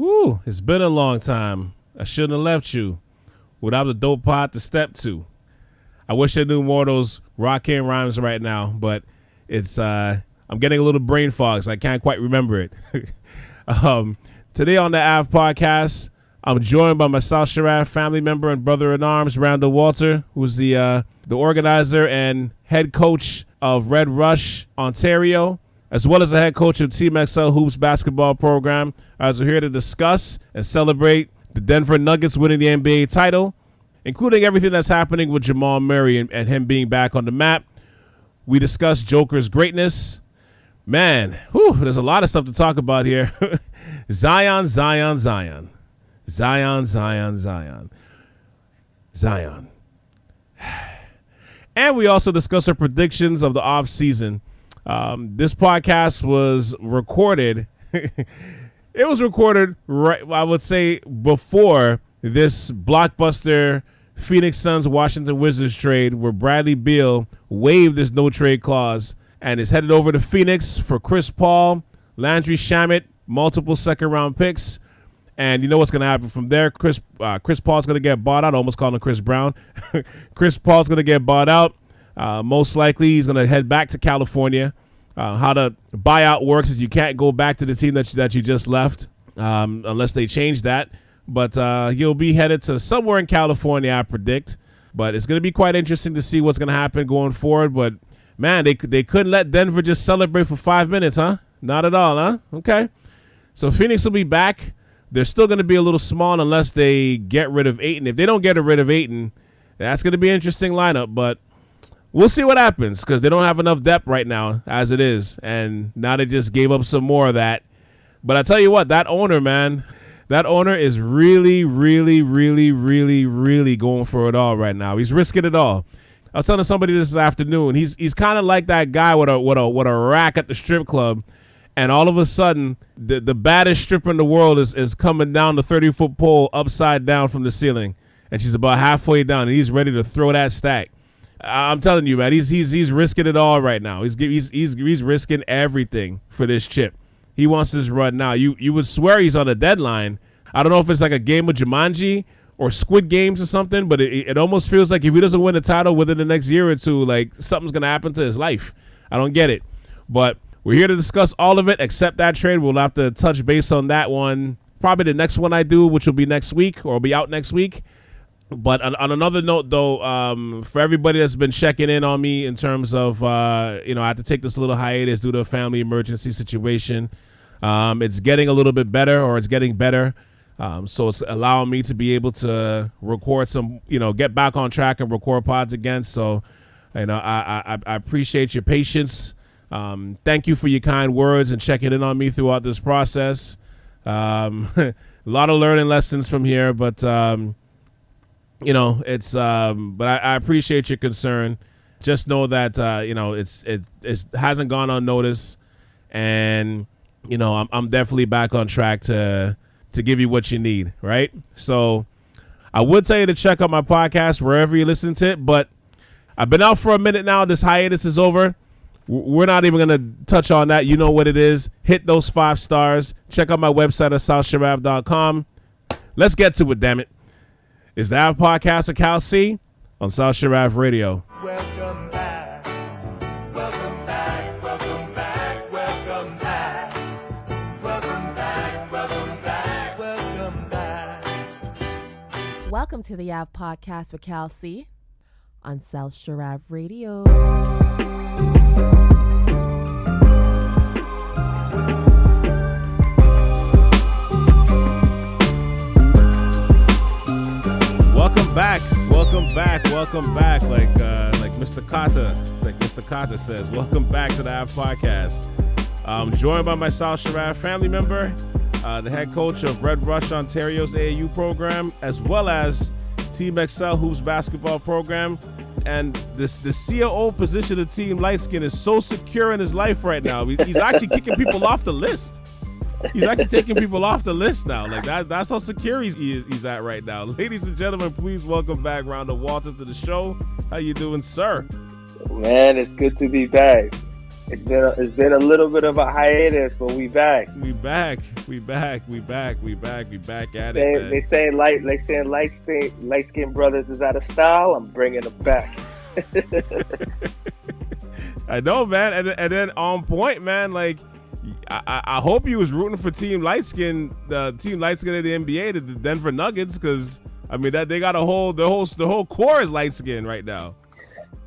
Woo, it's been a long time. I shouldn't have left you without the dope pod to step to. I wish I knew more of those rock-in rhymes right now, but it's I'm getting a little brain fog, so I can't quite remember it. Today on the Ave Podcast, I'm joined by my South Shiraf family member and brother-in-arms, Randall Walter, who's the organizer and head coach of Red Rush, Ontario, as well as the head coach of Team XL Hoops basketball program. As we're here to discuss and celebrate the Denver Nuggets winning the NBA title, including everything that's happening with Jamal Murray and him being back on the map. We discuss Joker's greatness. Man, there's a lot of stuff to talk about here. Zion. And we also discuss our predictions of the offseason. This podcast was recorded. It was recorded right, I would say, before this blockbuster Phoenix Suns Washington Wizards trade, where Bradley Beal waived his no trade clause and is headed over to Phoenix for Chris Paul, Landry Shamet, multiple second round picks. And you know what's going to happen from there. Chris Paul's going to get bought out. I almost called him Chris Brown. Chris Paul's going to get bought out. Most likely he's going to head back to California. How the buyout works is you can't go back to the team that you just left unless they change that. But he'll be headed to somewhere in California, I predict. But it's going to be quite interesting to see what's going to happen going forward. But, man, they couldn't let Denver just celebrate for 5 minutes, huh? Not at all, huh? Okay. So Phoenix will be back. They're still going to be a little small unless they get rid of Ayton. If they don't get rid of Ayton, that's going to be an interesting lineup. But we'll see what happens because they don't have enough depth right now as it is. And now they just gave up some more of that. But I tell you what, that owner, man, that owner is really, really, really, really, really going for it all right now. He's risking it all. I was telling somebody this afternoon. He's kind of like that guy with a rack at the strip club. And all of a sudden, the baddest stripper in the world is coming down the 30-foot pole upside down from the ceiling. And she's about halfway down, and he's ready to throw that stack. I'm telling you, man, he's risking it all right now. He's risking everything for this chip. He wants this run now. You would swear he's on a deadline. I don't know if it's like a game of Jumanji or Squid Games or something, but it almost feels like if he doesn't win the title within the next year or two, like something's going to happen to his life. I don't get it. But we're here to discuss all of it except that trade. We'll have to touch base on that one. Probably the next one I do, which will be next week or will be out next week. But on another note, though, for everybody that's been checking in on me in terms of, I had to take this little hiatus due to a family emergency situation. It's getting a little bit better, or it's getting better. So it's allowing me to be able to record some, get back on track and record pods again. So, I appreciate your patience. Thank you for your kind words and checking in on me throughout this process. A lot of learning lessons from here, but, it's, but I appreciate your concern. Just know that, it hasn't gone unnoticed, and, I'm definitely back on track to give you what you need. Right. So I would tell you to check out my podcast wherever you listen to it, but I've been out for a minute now. This hiatus is over. We're not even going to touch on that. You know what it is. Hit those 5 stars. Check out my website at southshiraf.com. Let's get to it, damn it. It's the Ave Podcast with Cal C on South Shiraf Radio. Welcome back. Welcome back. Welcome back. Welcome back. Welcome back. Welcome back. Welcome back. Welcome to the Ave Podcast with Cal C on South Shiraf Radio. Welcome back. Like Mr. Kata says. Welcome back to the Ave Podcast. I'm joined by my South Shiraf family member, the head coach of Red Rush Ontario's AAU program, as well as Team XL Hoops basketball program. And the COO position of Team Lightskin is so secure in his life right now. He's actually kicking people off the list. He's actually taking people off the list now. Like that's how secure he's at right now. Ladies and gentlemen, please welcome back Randall Walter to the show. How you doing, sir? Man, it's good to be back. It's been a little bit of a hiatus, but we back. We back at it, man. They saying light skinned brothers is out of style. I'm bringing them back. I know, man, and then on point, man. Like, I hope you was rooting for Team Light Skin of the NBA, the Denver Nuggets, because I mean that they got the whole core is light skin right now.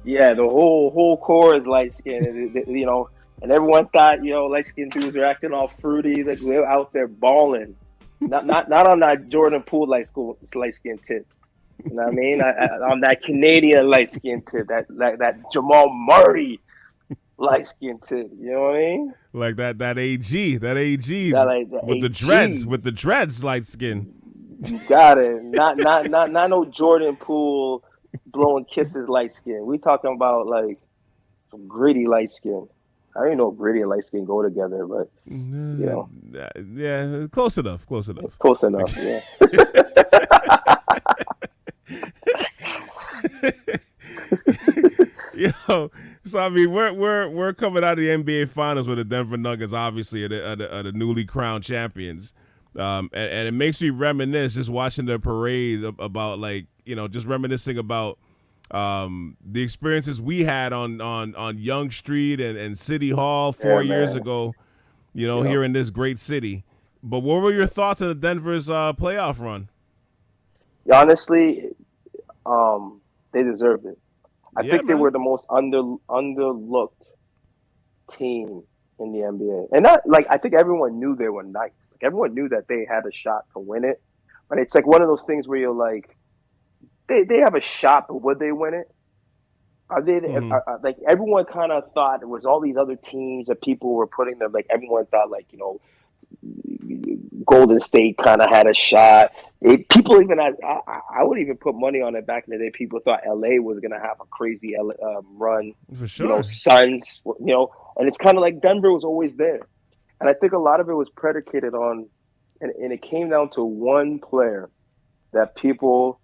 Yeah, the whole core is light skinned, you know, and everyone thought, you know, light skinned dudes are acting all fruity, like they're out there balling. Not on that Jordan Poole light skin tip. You know what I mean? On that Canadian light skin tip, that Jamal Murray light skin tip. You know what I mean? Like that AG with the the dreads light skin. You got it. Not no Jordan Poole blowing kisses light skin. We talking about like some gritty light skin. I don't even know if gritty and light skin go together, but you know. Yeah, close enough. Yeah. Yo, so I mean, we're coming out of the NBA Finals with the Denver Nuggets, obviously, are the newly crowned champions, and it makes me reminisce just watching the parade about, like, you know, just reminiscing about the experiences we had on Young Street and City Hall 4 years ago, you know, here in this great city. But what were your thoughts on the Denver's playoff run? Honestly, they deserved it. I think they were the most underlooked team in the NBA. And not like, I think everyone knew they were nice. Like, everyone knew that they had a shot to win it. But it's like one of those things where you're like, they have a shot, but would they win it? Are they like, everyone kind of thought it was all these other teams that people were putting them, like, everyone thought, like, you know, Golden State kind of had a shot. People even I would even put money on it back in the day. People thought LA was going to have a crazy run. For sure. You know, Suns, you know, and it's kind of like Denver was always there. And I think a lot of it was predicated on, and it came down to one player that people,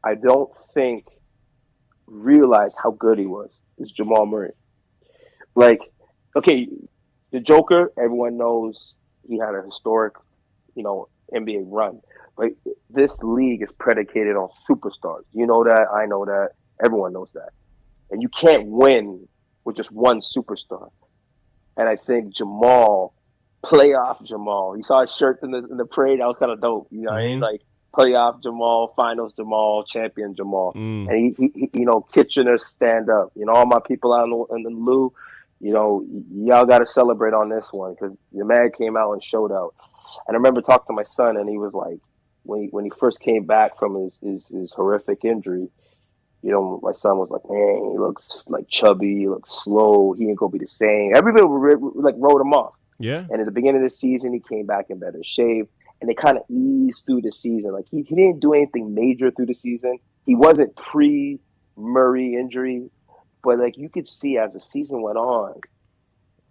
I don't think, realized how good he was. Is Jamal Murray. Like, okay, the Joker, everyone knows he had a historic, you know, NBA run. But this league is predicated on superstars. You know that. I know that. Everyone knows that. And you can't win with just one superstar. And I think Jamal, playoff Jamal, you saw his shirt in the parade. That was kind of dope. You know what I mean? Like, playoff Jamal, finals Jamal, champion Jamal. And he you know, Kitchener stand up. You know, all my people out in the Lou, you know, y'all got to celebrate on this one because the man came out and showed out. And I remember talking to my son, and he was like, when he first came back from his horrific injury, you know, my son was like, man, he looks like chubby, he looks slow, he ain't gonna be the same. Everybody like wrote him off. Yeah. And at the beginning of the season, he came back in better shape, and they kind of eased through the season. Like he didn't do anything major through the season. He wasn't pre-Murray injury, but like you could see as the season went on,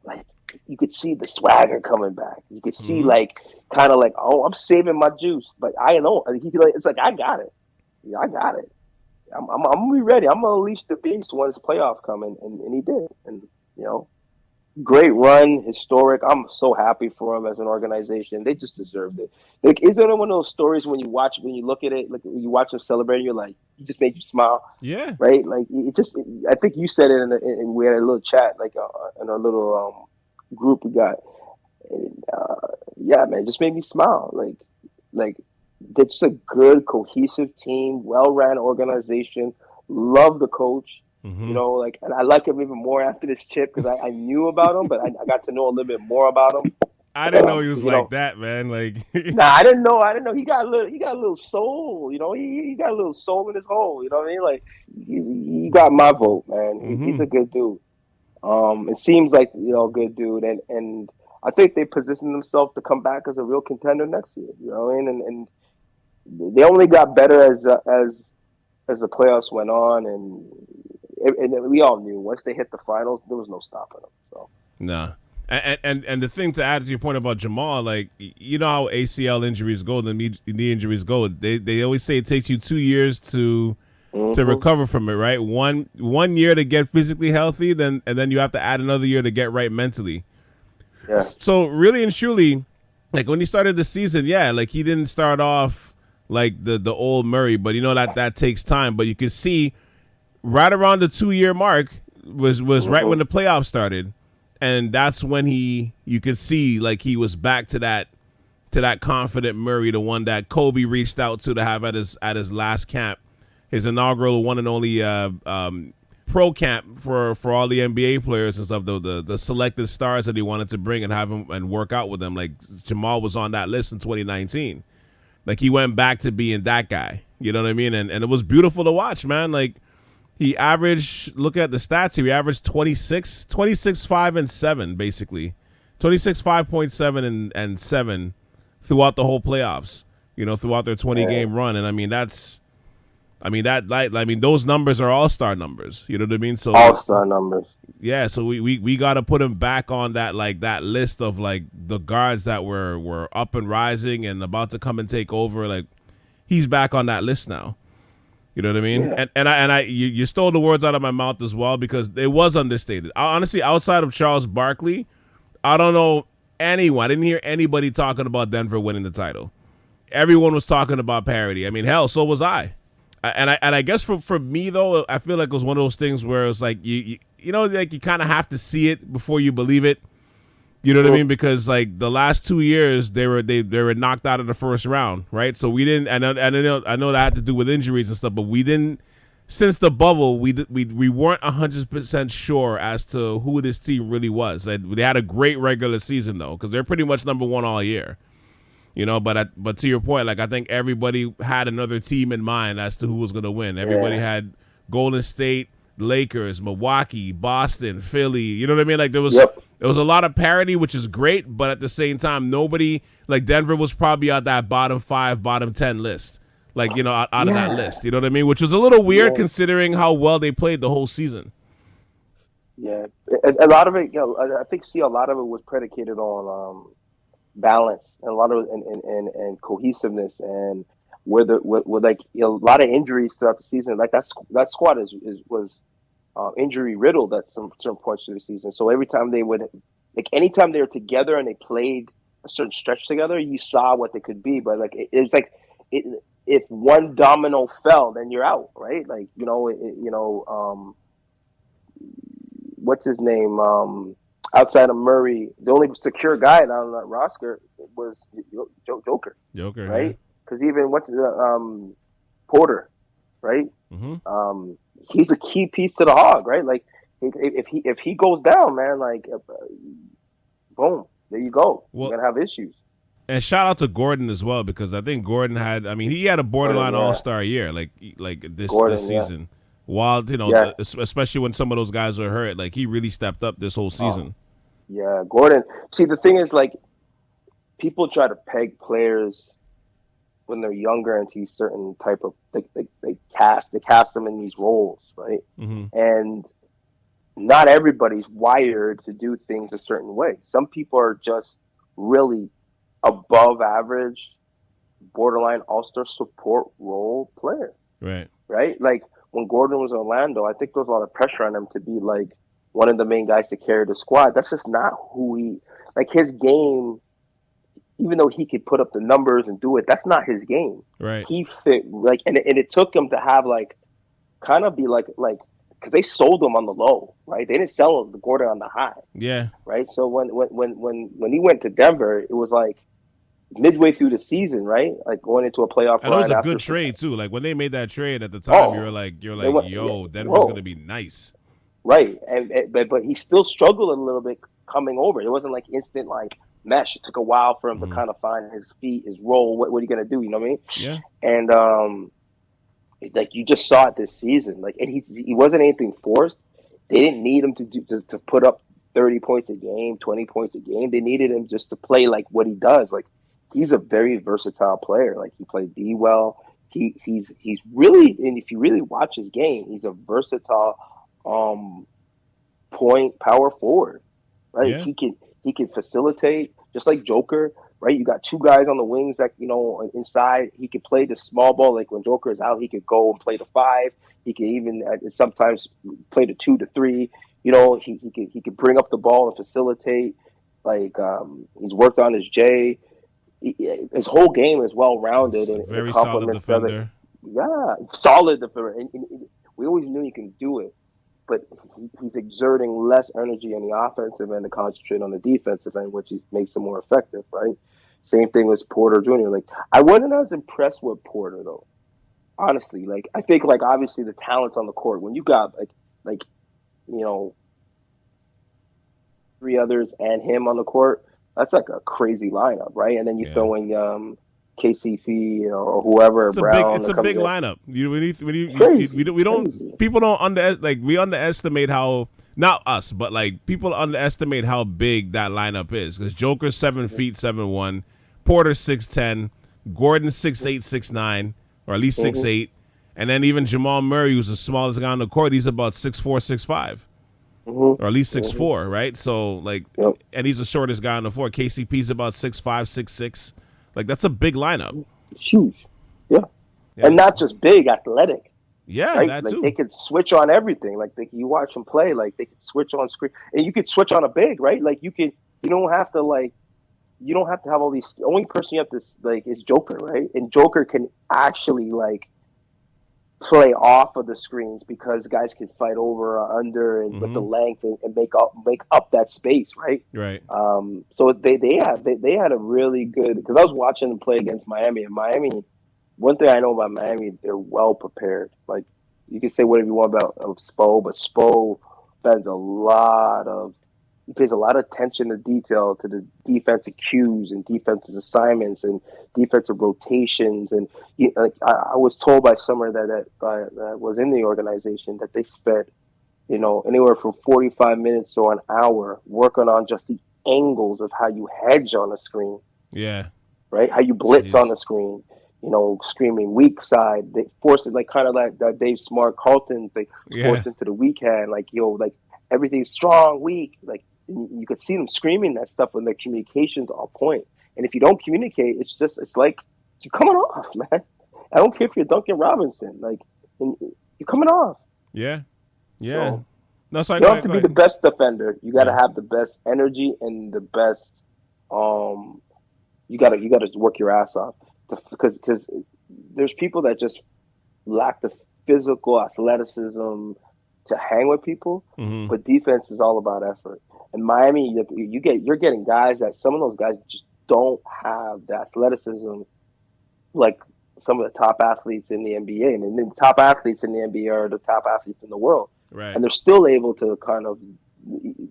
like you could see the swagger coming back. You could see like kind of like, oh, I'm saving my juice, but I don't. It's like I got it. Yeah, I got it. I'm gonna be ready. I'm gonna unleash the beast when it's playoff coming, and he did. And you know, great run, historic. I'm so happy for him as an organization. They just deserved it. Like, is there one of those stories when you look at it, like when you watch them celebrating, you're like, it just made you smile. Yeah. Right. Like it just. I think you said it in we had a little chat, like in our little group we got. And, yeah, man, it just made me smile. Like they're just a good, cohesive team, well-ran organization. Love the coach. You know, like, and I like him even more after this chip because I knew about him, but I got to know a little bit more about him. I didn't know he was like that, man. Like, nah, I didn't know. He got a little soul. You know, he got a little soul in his hole. You know what I mean? Like, he got my vote, man. He's a good dude. It seems like, you know, a good dude, and I think they positioned themselves to come back as a real contender next year. You know what I mean? And they only got better as the playoffs went on, and we all knew once they hit the finals, there was no stopping them. So nah. And the thing to add to your point about Jamal, like, you know how ACL injuries go, the knee injuries go. They always say it takes you 2 years to to recover from it, right? One year to get physically healthy, and then you have to add another year to get right mentally. Yeah. So really and truly, like when he started the season, yeah, like he didn't start off like the old Murray, but you know that takes time. But you could see right around the 2-year mark was right when the playoffs started, and that's when you could see like he was back to that confident Murray, the one that Kobe reached out to have at his last camp, his inaugural one and only pro camp for all the NBA players and stuff, the selected stars that he wanted to bring and have him and work out with them. Like Jamal was on that list in 2019. Like he went back to being that guy. You know what I mean? And it was beautiful to watch, man. Like he averaged, look at the stats here, he averaged 26, 5, and 7, basically. 26, 5.7 and 7 throughout the whole playoffs, you know, throughout their 20-game run. And I mean, those numbers are all-star numbers. You know what I mean? So all-star numbers. Yeah, so we got to put him back on that list of like the guards that were up and rising and about to come and take over. Like he's back on that list now. You know what I mean? Yeah. You stole the words out of my mouth as well, because it was understated. Honestly, outside of Charles Barkley, I don't know anyone. I didn't hear anybody talking about Denver winning the title. Everyone was talking about parity. I mean, hell, so was I. And I guess for me though, I feel like it was one of those things where it's like you know, like you kind of have to see it before you believe it. You know what I mean? Because like the last 2 years they were knocked out of the first round, right? So we didn't. And I know that had to do with injuries and stuff, but we didn't. Since the bubble, we weren't 100% sure as to who this team really was. They had a great regular season though, because they're pretty much number one all year. You know, but to your point, like I think everybody had another team in mind as to who was going to win. Everybody had Golden State, Lakers, Milwaukee, Boston, Philly. You know what I mean? Like there was a lot of parity, which is great, but at the same time, nobody like Denver was probably at that bottom 5, bottom 10 list. Like, you know, out of that list. You know what I mean? Which was a little weird considering how well they played the whole season. Yeah, a lot of it. You know, I think a lot of it was predicated on balance and a lot of and cohesiveness, and with like a lot of injuries throughout the season. Like that squad was injury riddled at some certain points of the season. So every time anytime they were together and they played a certain stretch together, you saw what they could be. But like it's like if one domino fell, then you're out, right? Like what's his name? Outside of Murray, the only secure guy on that roster was Joker. Joker, right? Because even Porter, right? Mm-hmm. He's a key piece to the Hog, right? Like if he goes down, man, like boom, there you go. You're gonna have issues. And shout out to Gordon as well, because I think Gordon he had a borderline All-Star year, like this season. Yeah. While especially when some of those guys are hurt, like he really stepped up this whole season. Yeah, Gordon. See, the thing is, like, people try to peg players when they're younger into certain type of they cast them in these roles, right? Mm-hmm. And not everybody's wired to do things a certain way. Some people are just really above average, borderline all-star support role player. Right? Like when Gordon was in Orlando, I think there was a lot of pressure on him to be like one of the main guys to carry the squad. That's just not who his game, even though he could put up the numbers and do it, that's not his game. Right. He fit and it took him to have kind of be like because they sold him on the low, right? They didn't sell the Gordon on the high. Yeah. Right. So when he went to Denver, it was like midway through the season, right? Like going into a playoff run. And it was a good trade too. Like when they made that trade at the time, you're like, yo, Denver's gonna be nice. Right. But he still struggled a little bit coming over. It wasn't like instant mesh. It took a while for him to kind of find his feet, his role. What are you gonna do? You know what I mean? Yeah. And like you just saw it this season. Like, and he wasn't anything forced. They didn't need him to put up 30 points a game, 20 points a game. They needed him just to play like what he does. Like he's a very versatile player. Like he played D well. He's really, and if you really watch his game, he's a versatile point power forward. Right? Yeah. He can facilitate just like Joker. right? You got two guys on the wings that, inside. He could play the small ball. Like when Joker is out, he could go and play the 5. He could even sometimes play the 2 to 3. He could bring up the ball and facilitate. Like he's worked on his J. His whole game is well rounded and very complements solid defender. Yeah, solid defender. And we always knew he can do it, but he's exerting less energy on the offensive end to concentrate on the defensive end, which makes him more effective, right? Same thing with Porter Jr. Like I wasn't as impressed with Porter though, honestly. Like I think like obviously the talent's on the court. When you got like 3 others and him on the court, that's like a crazy lineup, right? And then you throw in KCP or whoever. It's Brown. It's a big lineup. We underestimate how, not us, but like people underestimate how big that lineup is. Because Joker's 7 feet 7'1", Porter 6'10", Gordon 6'8", 6'9", or at least 6'8", and then even Jamal Murray, who's the smallest guy on the court, he's about 6'4", 6'5". Or at least 6'4", right? So and he's the shortest guy on the floor. KCP's about 6'5", 6'6". Like that's a big lineup. It's huge, yeah, and not just big, athletic. Yeah, right? that like too. They could switch on everything. Like you watch them play, like they could switch on screen, and you could switch on a big, right? Like you don't have to have all these. The only person you have to is Joker, right? And Joker can actually play off of the screens because guys can fight over or under and with the length and make up that space, right? Right. So they had a really good, because I was watching them play against Miami, and Miami, one thing I know about Miami, they're well prepared. Like you can say whatever you want about Spo, but Spo he pays a lot of attention to detail to the defensive cues and defensive assignments and defensive rotations. And I was told by someone that was in the organization that they spent, anywhere from 45 minutes to an hour working on just the angles of how you hedge on a screen. Yeah. Right? How you blitz on the screen. Screaming weak side. They force it kind of like that Dave Smart Carlton. They force into the weak hand. Everything's strong, weak. You could see them screaming that stuff when their communication's on point. And if you don't communicate, it's like you're coming off, man. I don't care if you're Duncan Robinson. You're coming off. Yeah. So, no, sorry, you don't have to be the best defender. You got to have the best energy and the best. You got to work your ass off because there's people that just lack the physical athleticism to hang with people, but defense is all about effort. And Miami, you're getting guys that some of those guys just don't have the athleticism like some of the top athletes in the NBA. And the top athletes in the NBA are the top athletes in the world. Right. And they're still able to kind of,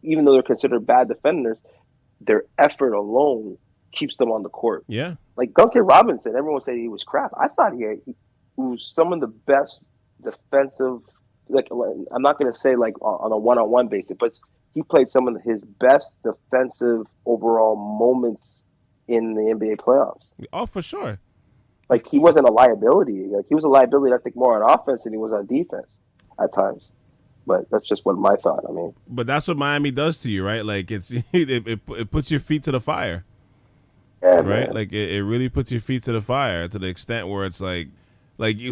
even though they're considered bad defenders, their effort alone keeps them on the court. Yeah. Like Duncan Robinson, everyone said he was crap. I thought he was some of the best defensive. I'm not going to say on a one-on-one basis, but he played some of his best defensive overall moments in the NBA playoffs. Oh, for sure. He wasn't a liability. He was a liability, I think, more on offense than he was on defense at times. But that's just what my thought. But that's what Miami does to you, right? It puts your feet to the fire. Yeah, right? Man. It really puts your feet to the fire to the extent where it's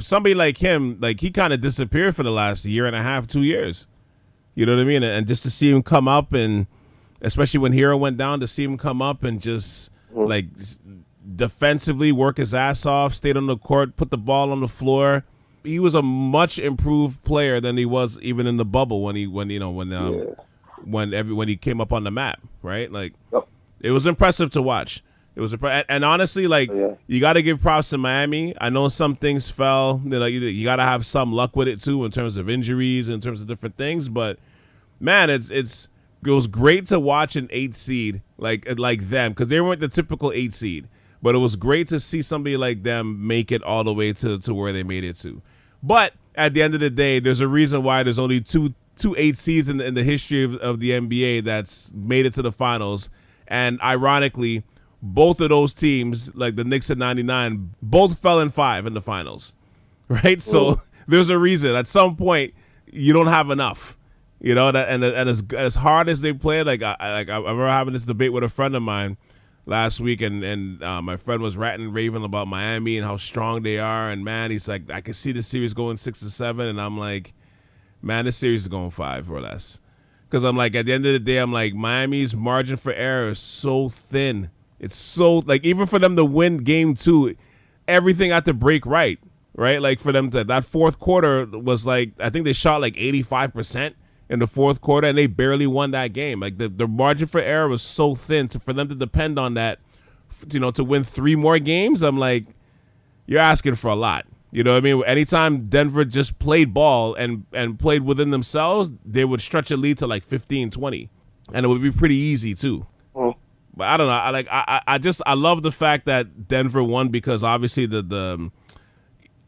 somebody like him, he kind of disappeared for the last year and a half, 2 years. You know what I mean? And just to see him come up, and especially when Hero went down, to see him come up and just defensively work his ass off, stayed on the court, put the ball on the floor. He was a much improved player than he was even in the bubble when he came up on the map, right? It was impressive to watch. It was and honestly, you got to give props to Miami. I know some things fell. You got to have some luck with it too, in terms of injuries, in terms of different things. But man, it was great to watch an 8 seed like them, because they weren't the typical 8 seed. But it was great to see somebody like them make it all the way to where they made it to. But at the end of the day, there's a reason why there's only two 8 seeds in the history of the NBA that's made it to the finals. And ironically, both of those teams, like the Knicks in '99, both fell in 5 in the finals, right? So there's a reason. At some point, you don't have enough, and as hard as they played, I remember having this debate with a friend of mine. last week, and my friend was ranting and raving about Miami and how strong they are. And man, he's like, I can see the series going 6-7, and I'm like, man, this series is going 5 or less. Because I'm like, at the end of the day, I'm like, Miami's margin for error is so thin. It's so, like, even for them to win game 2, everything had to break right? Like, for them to, that fourth quarter was like, I think they shot like 85% in the fourth quarter, and they barely won that game. Like, the margin for error was so thin for them to depend on that, to win 3 more games. I'm like, you're asking for a lot. You know what I mean? Anytime Denver just played ball and played within themselves, they would stretch a lead to like 15, 20. And it would be pretty easy too. But I don't know. I love the fact that Denver won, because obviously the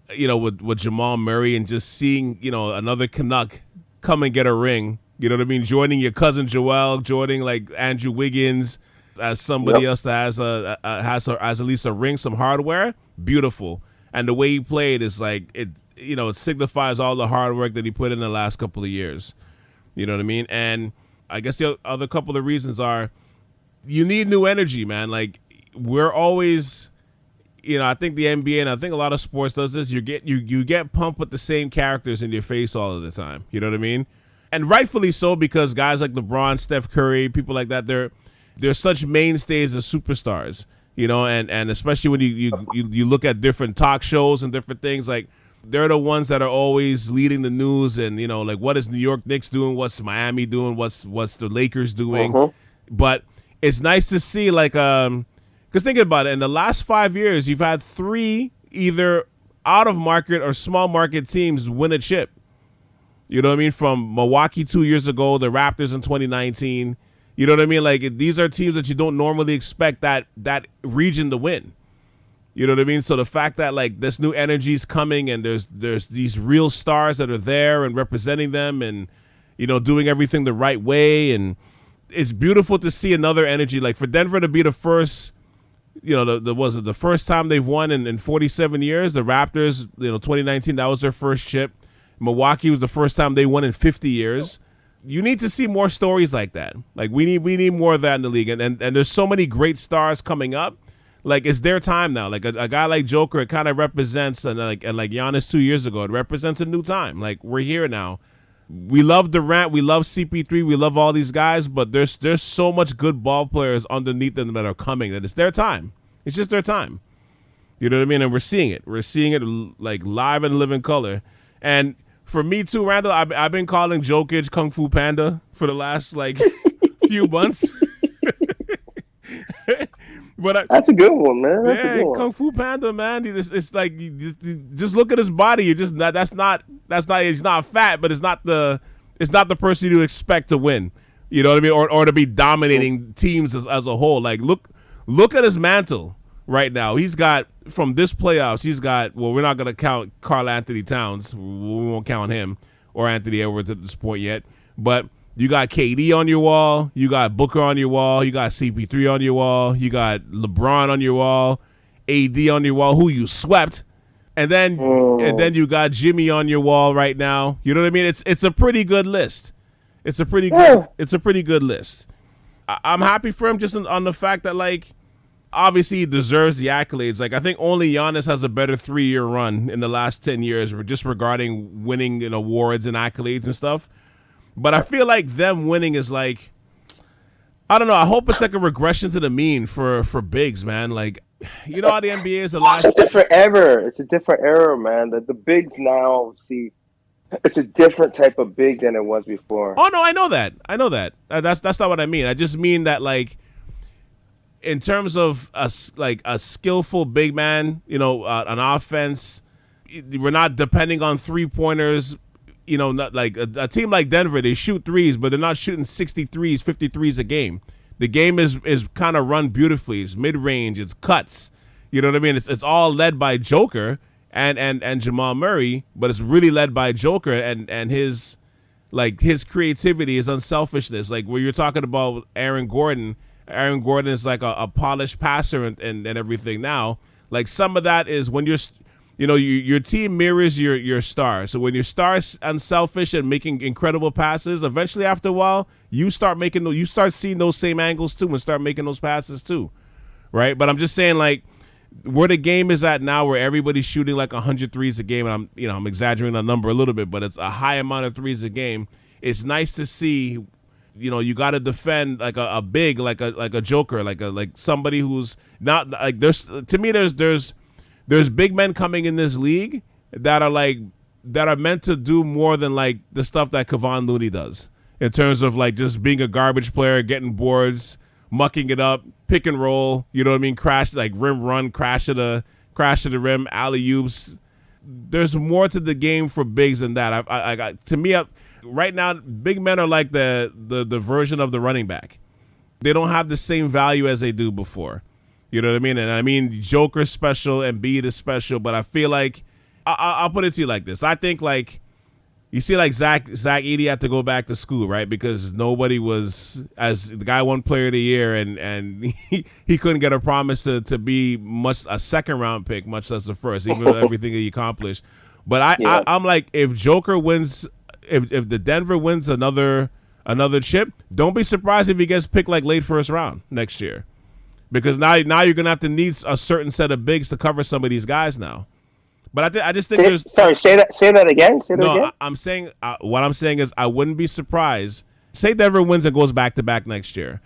with Jamal Murray, and just seeing, another Canuck come and get a ring. You know what I mean? Joining your cousin Joel, joining like Andrew Wiggins as somebody else that has at least a ring, some hardware. Beautiful. And the way he played is like, it signifies all the hard work that he put in the last couple of years. You know what I mean? And I guess the other couple of reasons are, you need new energy, man. Like, we're always, I think the NBA, and I think a lot of sports does this, you get pumped with the same characters in your face all of the time. You know what I mean? And rightfully so, because guys like LeBron, Steph Curry, people like that, they're such mainstays as superstars. And especially when you look at different talk shows and different things, like, they're the ones that are always leading the news, and like, what is New York Knicks doing? What's Miami doing? What's the Lakers doing? But it's nice to see, like, because think about it, in the last 5 years, you've had 3 either out of market or small market teams win a chip. You know what I mean? From Milwaukee 2 years ago, the Raptors in 2019. You know what I mean? Like, these are teams that you don't normally expect that region to win. You know what I mean? So the fact that, like, this new energy is coming, and there's these real stars that are there and representing them, and, doing everything the right way. And it's beautiful to see another energy. Like, for Denver to be the first, the first time they've won in 47 years. The Raptors, 2019, that was their first chip. Milwaukee was the first time they won in 50 years. You need to see more stories like that. Like, we need more of that in the league. And there's so many great stars coming up. Like, it's their time now. Like, a guy like Joker, it kind of represents, and like Giannis 2 years ago, it represents a new time. Like, we're here now. We love Durant, we love CP3, we love all these guys, but there's so much good ball players underneath them that are coming that it's their time. It's just their time. You know what I mean? And we're seeing it. We're seeing it, like, live and living color. And for me too, Randall, I've been calling Jokic Kung Fu Panda for the last, like, few months. But that's a good one, man. That's a good one. Kung Fu Panda, man. It's like, you just look at his body. You just that's not. He's not fat, but it's not the person you expect to win. You know what I mean, or to be dominating teams as a whole. Like, look at his mantle right now. He's got, from this playoffs, well, we're not gonna count Karl Anthony Towns. We won't count him or Anthony Edwards at this point yet, but. You got KD on your wall. You got Booker on your wall. You got CP3 on your wall. You got LeBron on your wall. AD on your wall, who you swept. And then you got Jimmy on your wall right now. You know what I mean? It's a pretty good list. It's a pretty good list. I'm happy for him, just on the fact that, like, obviously he deserves the accolades. Like, I think only Giannis has a better 3-year run in the last 10 years, just regarding winning awards and accolades and stuff. But I feel like them winning is like, I don't know. I hope it's like a regression to the mean for bigs, man. Like, how the NBA is the last. It's a different era. It's a different era, man. The bigs now, see, it's a different type of big than it was before. Oh no, I know that. That's not what I mean. I just mean that, like, in terms of a skillful big man, an offense, we're not depending on 3-pointers. Not like a team like Denver, they shoot threes, but they're not shooting 63s, 53s a game. The game is kind of run beautifully. It's mid-range, it's cuts. You know what I mean? It's all led by Joker and Jamal Murray, but it's really led by Joker and his creativity, his unselfishness. Like, where you're talking about Aaron Gordon is like a polished passer and everything now. Like, some of that is when you're your team mirrors your star. So when your star's unselfish and making incredible passes, eventually after a while, you start seeing those same angles too and start making those passes too. right? But I'm just saying, like, where the game is at now, where everybody's shooting like 100 threes a game, and I'm exaggerating the number a little bit, but it's a high amount of threes a game. It's nice to see. You got to defend like a big, like a Joker, like somebody who's not like there's big men coming in this league that are meant to do more than like the stuff that Kevon Looney does in terms of like just being a garbage player, getting boards, mucking it up, pick and roll. You know what I mean? Crash, like rim run, crash to the rim, alley oops. There's more to the game for bigs than that. Right now, big men are like the version of the running back. They don't have the same value as they do before. You know what I mean? And I mean, Joker's special, Embiid is special, but I feel like I'll put it to you like this. I think like you see like Zach Edey had to go back to school, right? Because nobody was, as the guy won Player of the Year, and he couldn't get a promise to be a second round pick, much less the first, even with everything that he accomplished. But I'm like, if Joker wins. If the Denver wins another chip, don't be surprised if he gets picked like late first round next year, because now you're gonna have to need a certain set of bigs to cover some of these guys now. But I just think there's. Sorry, say that again. I'm saying what I'm saying is I wouldn't be surprised. Say Denver wins and goes back to back next year.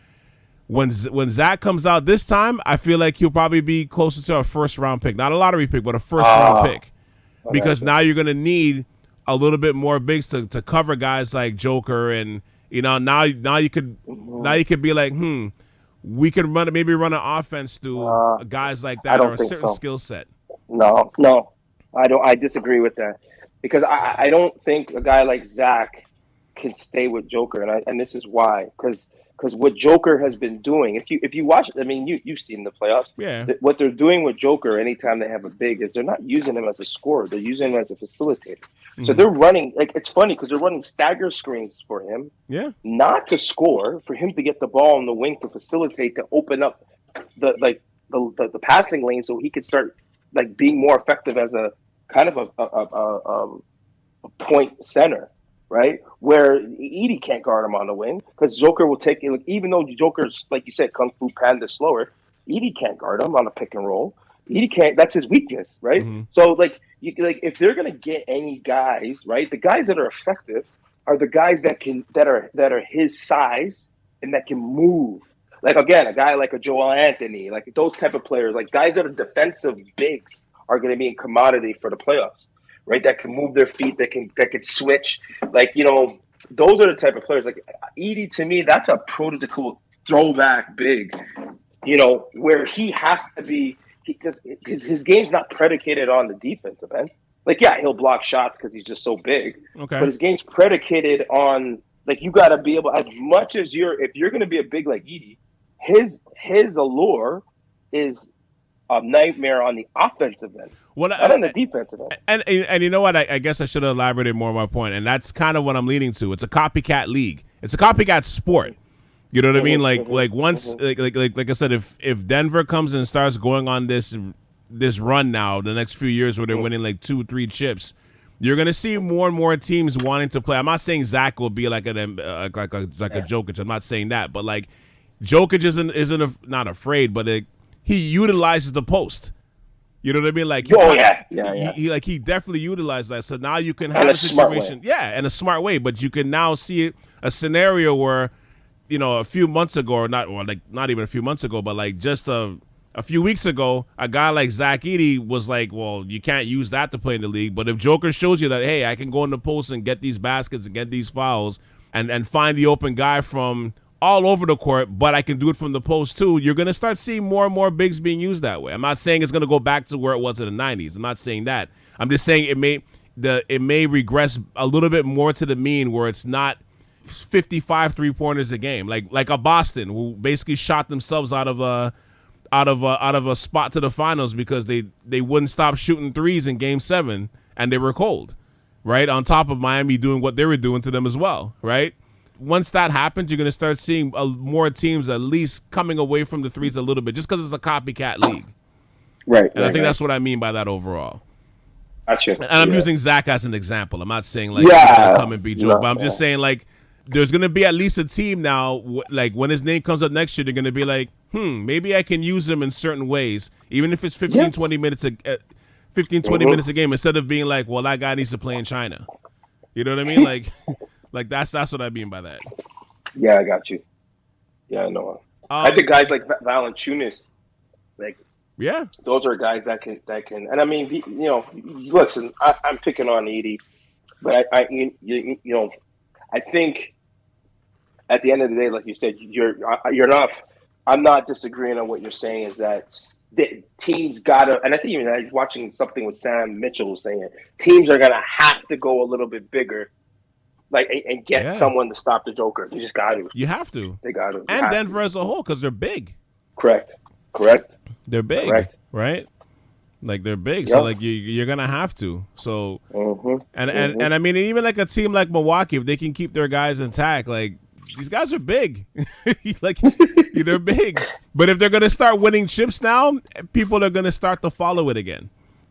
When Zach comes out this time, I feel like he'll probably be closer to a first round pick, not a lottery pick, but a first round pick, because now you're gonna need a little bit more bigs to cover guys like Joker, and now you could be like, we could maybe run an offense through guys like that or a certain skill set. No, I disagree with that, because I don't think a guy like Zach can stay with Joker, and this is why, because what Joker has been doing, if you watch it, I mean, you've seen the playoffs. Yeah. What they're doing with Joker anytime they have a big is they're not using him as a scorer. They're using him as a facilitator. Mm-hmm. So they're running, like, it's funny because they're running stagger screens for him. Yeah. Not to score, for him to get the ball in the wing to facilitate, to open up the passing lane so he could start like being more effective as a kind of a point center. Right, where Edey can't guard him on the wing because Joker will take it. Like, even though Joker's, like you said, Kung Fu Panda slower, Edey can't guard him on a pick and roll. Edey can't. That's his weakness, right? Mm-hmm. So, if they're gonna get any guys, right, the guys that are effective are the guys that are his size and that can move. Like, again, a guy like a Joel Anthony, like those type of players, like guys that are defensive bigs, are going to be a commodity for the playoffs. Right, that can move their feet, that can switch. Like, those are the type of players. Like Edey, to me, that's a prototypical throwback big. Where he has to be, because his game's not predicated on the defensive end. Like, yeah, he'll block shots because he's just so big. Okay, but his game's predicated on, like, you got to be able, as much as if you're going to be a big like Edey, his allure is a nightmare on the offensive end. Not on the defensive end. And you know what? I guess I should have elaborated more on my point, and that's kind of what I'm leaning to. It's a copycat league. It's a copycat sport. You know what I mean? Like once, like I said, if Denver comes and starts going on this run now, the next few years where they're winning like 2-3 chips, you're gonna see more and more teams wanting to play. I'm not saying Zach will be like a Jokic. I'm not saying that, but like Jokic isn't not afraid, but he utilizes the post. You know what I mean? Like, he definitely utilized that. So now you can have a situation, in a smart way. But you can now see a scenario where, a few months ago, or not even a few months ago, but like just a few weeks ago, a guy like Zach Edey was like, well, you can't use that to play in the league. But if Joker shows you that, hey, I can go in the post and get these baskets and get these fouls and find the open guy from all over the court, but I can do it from the post too, you're going to start seeing more and more bigs being used that way. I'm not saying it's going to go back to where it was in the 90s. I'm not saying that. I'm just saying it may regress a little bit more to the mean where it's not 55 3-pointers a game, like a Boston who basically shot themselves out of a spot to the finals because they wouldn't stop shooting threes in Game 7 and they were cold, right? On top of Miami doing what they were doing to them as well, right? Once that happens, you're going to start seeing more teams at least coming away from the threes a little bit, just because it's a copycat league. Right. And I think that's what I mean by that overall. Gotcha. And I'm using Zach as an example. I'm not saying he's going to come and be Joe, but I'm just saying there's going to be at least a team now, like when his name comes up next year, they're going to be like, maybe I can use him in certain ways, even if it's 15, Yeah. 20 minutes 15, 20 minutes a game, instead of being like, well, that guy needs to play in China. You know what I mean? Like that's what I mean by that. Yeah, I got you. Yeah, I know. I think guys like Valanciunas, like Yeah. those are guys that can, and I mean, listen, I'm picking on Edie, but I think at the end of the day, like you said, you're not. I'm not disagreeing on what you're saying. Is that the teams gotta, and I think even I was watching something with Sam Mitchell saying teams are gonna have to go a little bit bigger, like and get someone to stop the Joker. You just got to. You have to. They got to. And Denver as a whole, because they're big. Correct. They're big, right? Like they're big, so like you're gonna have to. So, and I mean, even like a team like Milwaukee, if they can keep their guys intact, like these guys are big, like they're big. But if they're gonna start winning chips now, people are gonna start to follow it again.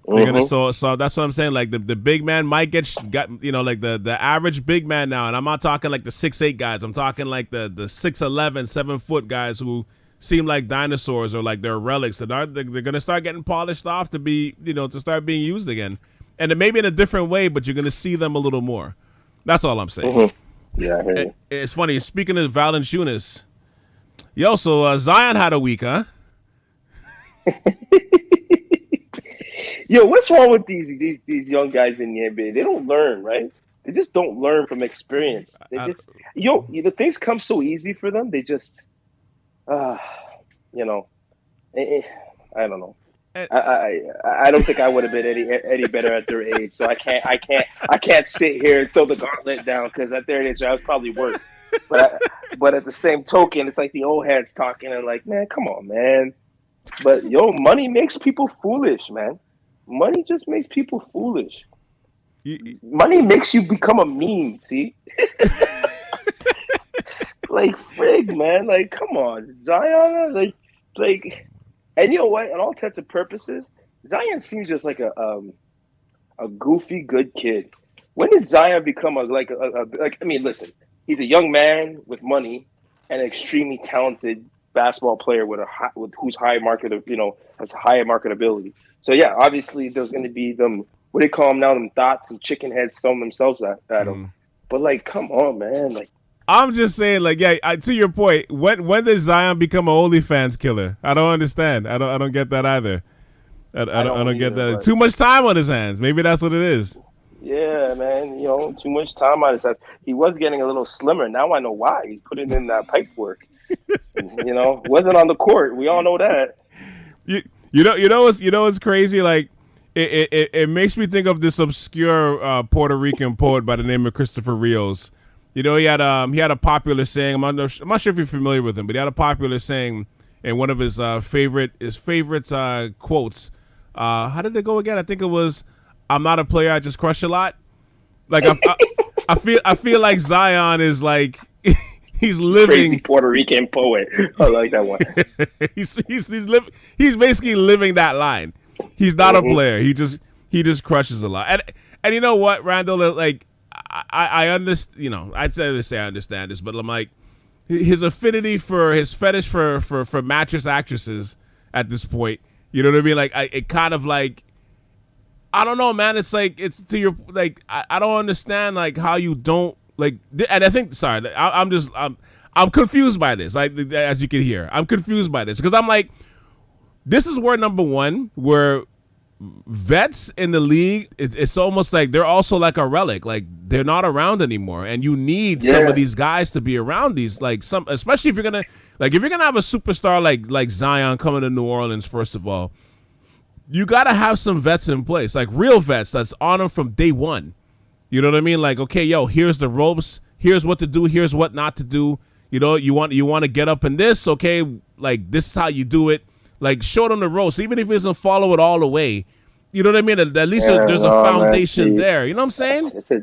They're gonna so that's what I'm saying. Like the big man might get like the average big man now, and I'm not talking like the 6'8" guys. I'm talking like the 6'11", 7-foot guys who seem like dinosaurs or like they're relics that they're going to start getting polished off to be, to start being used again. And it may be in a different way, but you're going to see them a little more. That's all I'm saying. Yeah, I hear you. It's funny. Speaking of Valanciunas, so Zion had a week, huh? Yo, what's wrong with these young guys in the NBA? They don't learn, right? They just don't learn from experience. They just, the things come so easy for them. They just, I don't know. I don't think I would have been any better at their age. So I can't sit here and throw the gauntlet down because at their age I was probably worse. But at the same token, it's like the old heads talking and like, man, come on, man. But money makes people foolish, man. Money just makes people foolish. Money makes you become a meme. See. Like frig, man. Like, come on, Zion. Like, and you know what? On all intents and purposes, Zion seems just like a goofy good kid. When did Zion become like? I mean, listen, he's a young man with money and an extremely talented basketball player who's high market, has high marketability. So yeah, obviously there's going to be them. What do they call them now? Them thoughts and chicken heads throwing themselves at him. But like, come on, man. Like. I'm just saying, like, to your point, when did Zion become an OnlyFans killer? I don't understand. I don't get that either. I don't get that. Too much time on his hands. Maybe that's what it is. Yeah, man. Too much time on his hands. He was getting a little slimmer. Now I know why. He's putting in that pipe work. Wasn't on the court. We all know that. What's crazy? Like, it makes me think of this obscure Puerto Rican poet by the name of Christopher Rios. He had a popular saying. I'm not sure if you're familiar with him, but he had a popular saying in one of his favorite quotes. How did it go again? I think it was, "I'm not a player, I just crush a lot." Like I feel like Zion is like he's living crazy Puerto Rican poet. I like that one. he's basically living that line. He's not a player. He just crushes a lot. And you know what, Randall? Like. I understand, I'd say I understand this, but I'm like, his affinity for his fetish for mattress actresses at this point, you know what I mean? Like, it kind of like, I don't know, man. It's like, it's to your, like, I don't understand, like, how you don't, like, and I think, sorry, I'm confused by this, like, as you can hear. I'm confused by this, because I'm like, this is where, number one, where vets in the league, it's almost like they're also like a relic. Like, they're not around anymore, and you need some of these guys to be around these, like, especially if you're gonna have a superstar like Zion coming to New Orleans. First of all, you gotta have some vets in place, like real vets that's on them from day one. You know what I mean? Like, okay, here's the ropes, here's what to do, here's what not to do. You want to get up in this, okay? Like, this is how you do it. Like, show them the ropes, even if he doesn't follow it all the way. You know what I mean? At least there's a foundation there. You know what I'm saying? It's a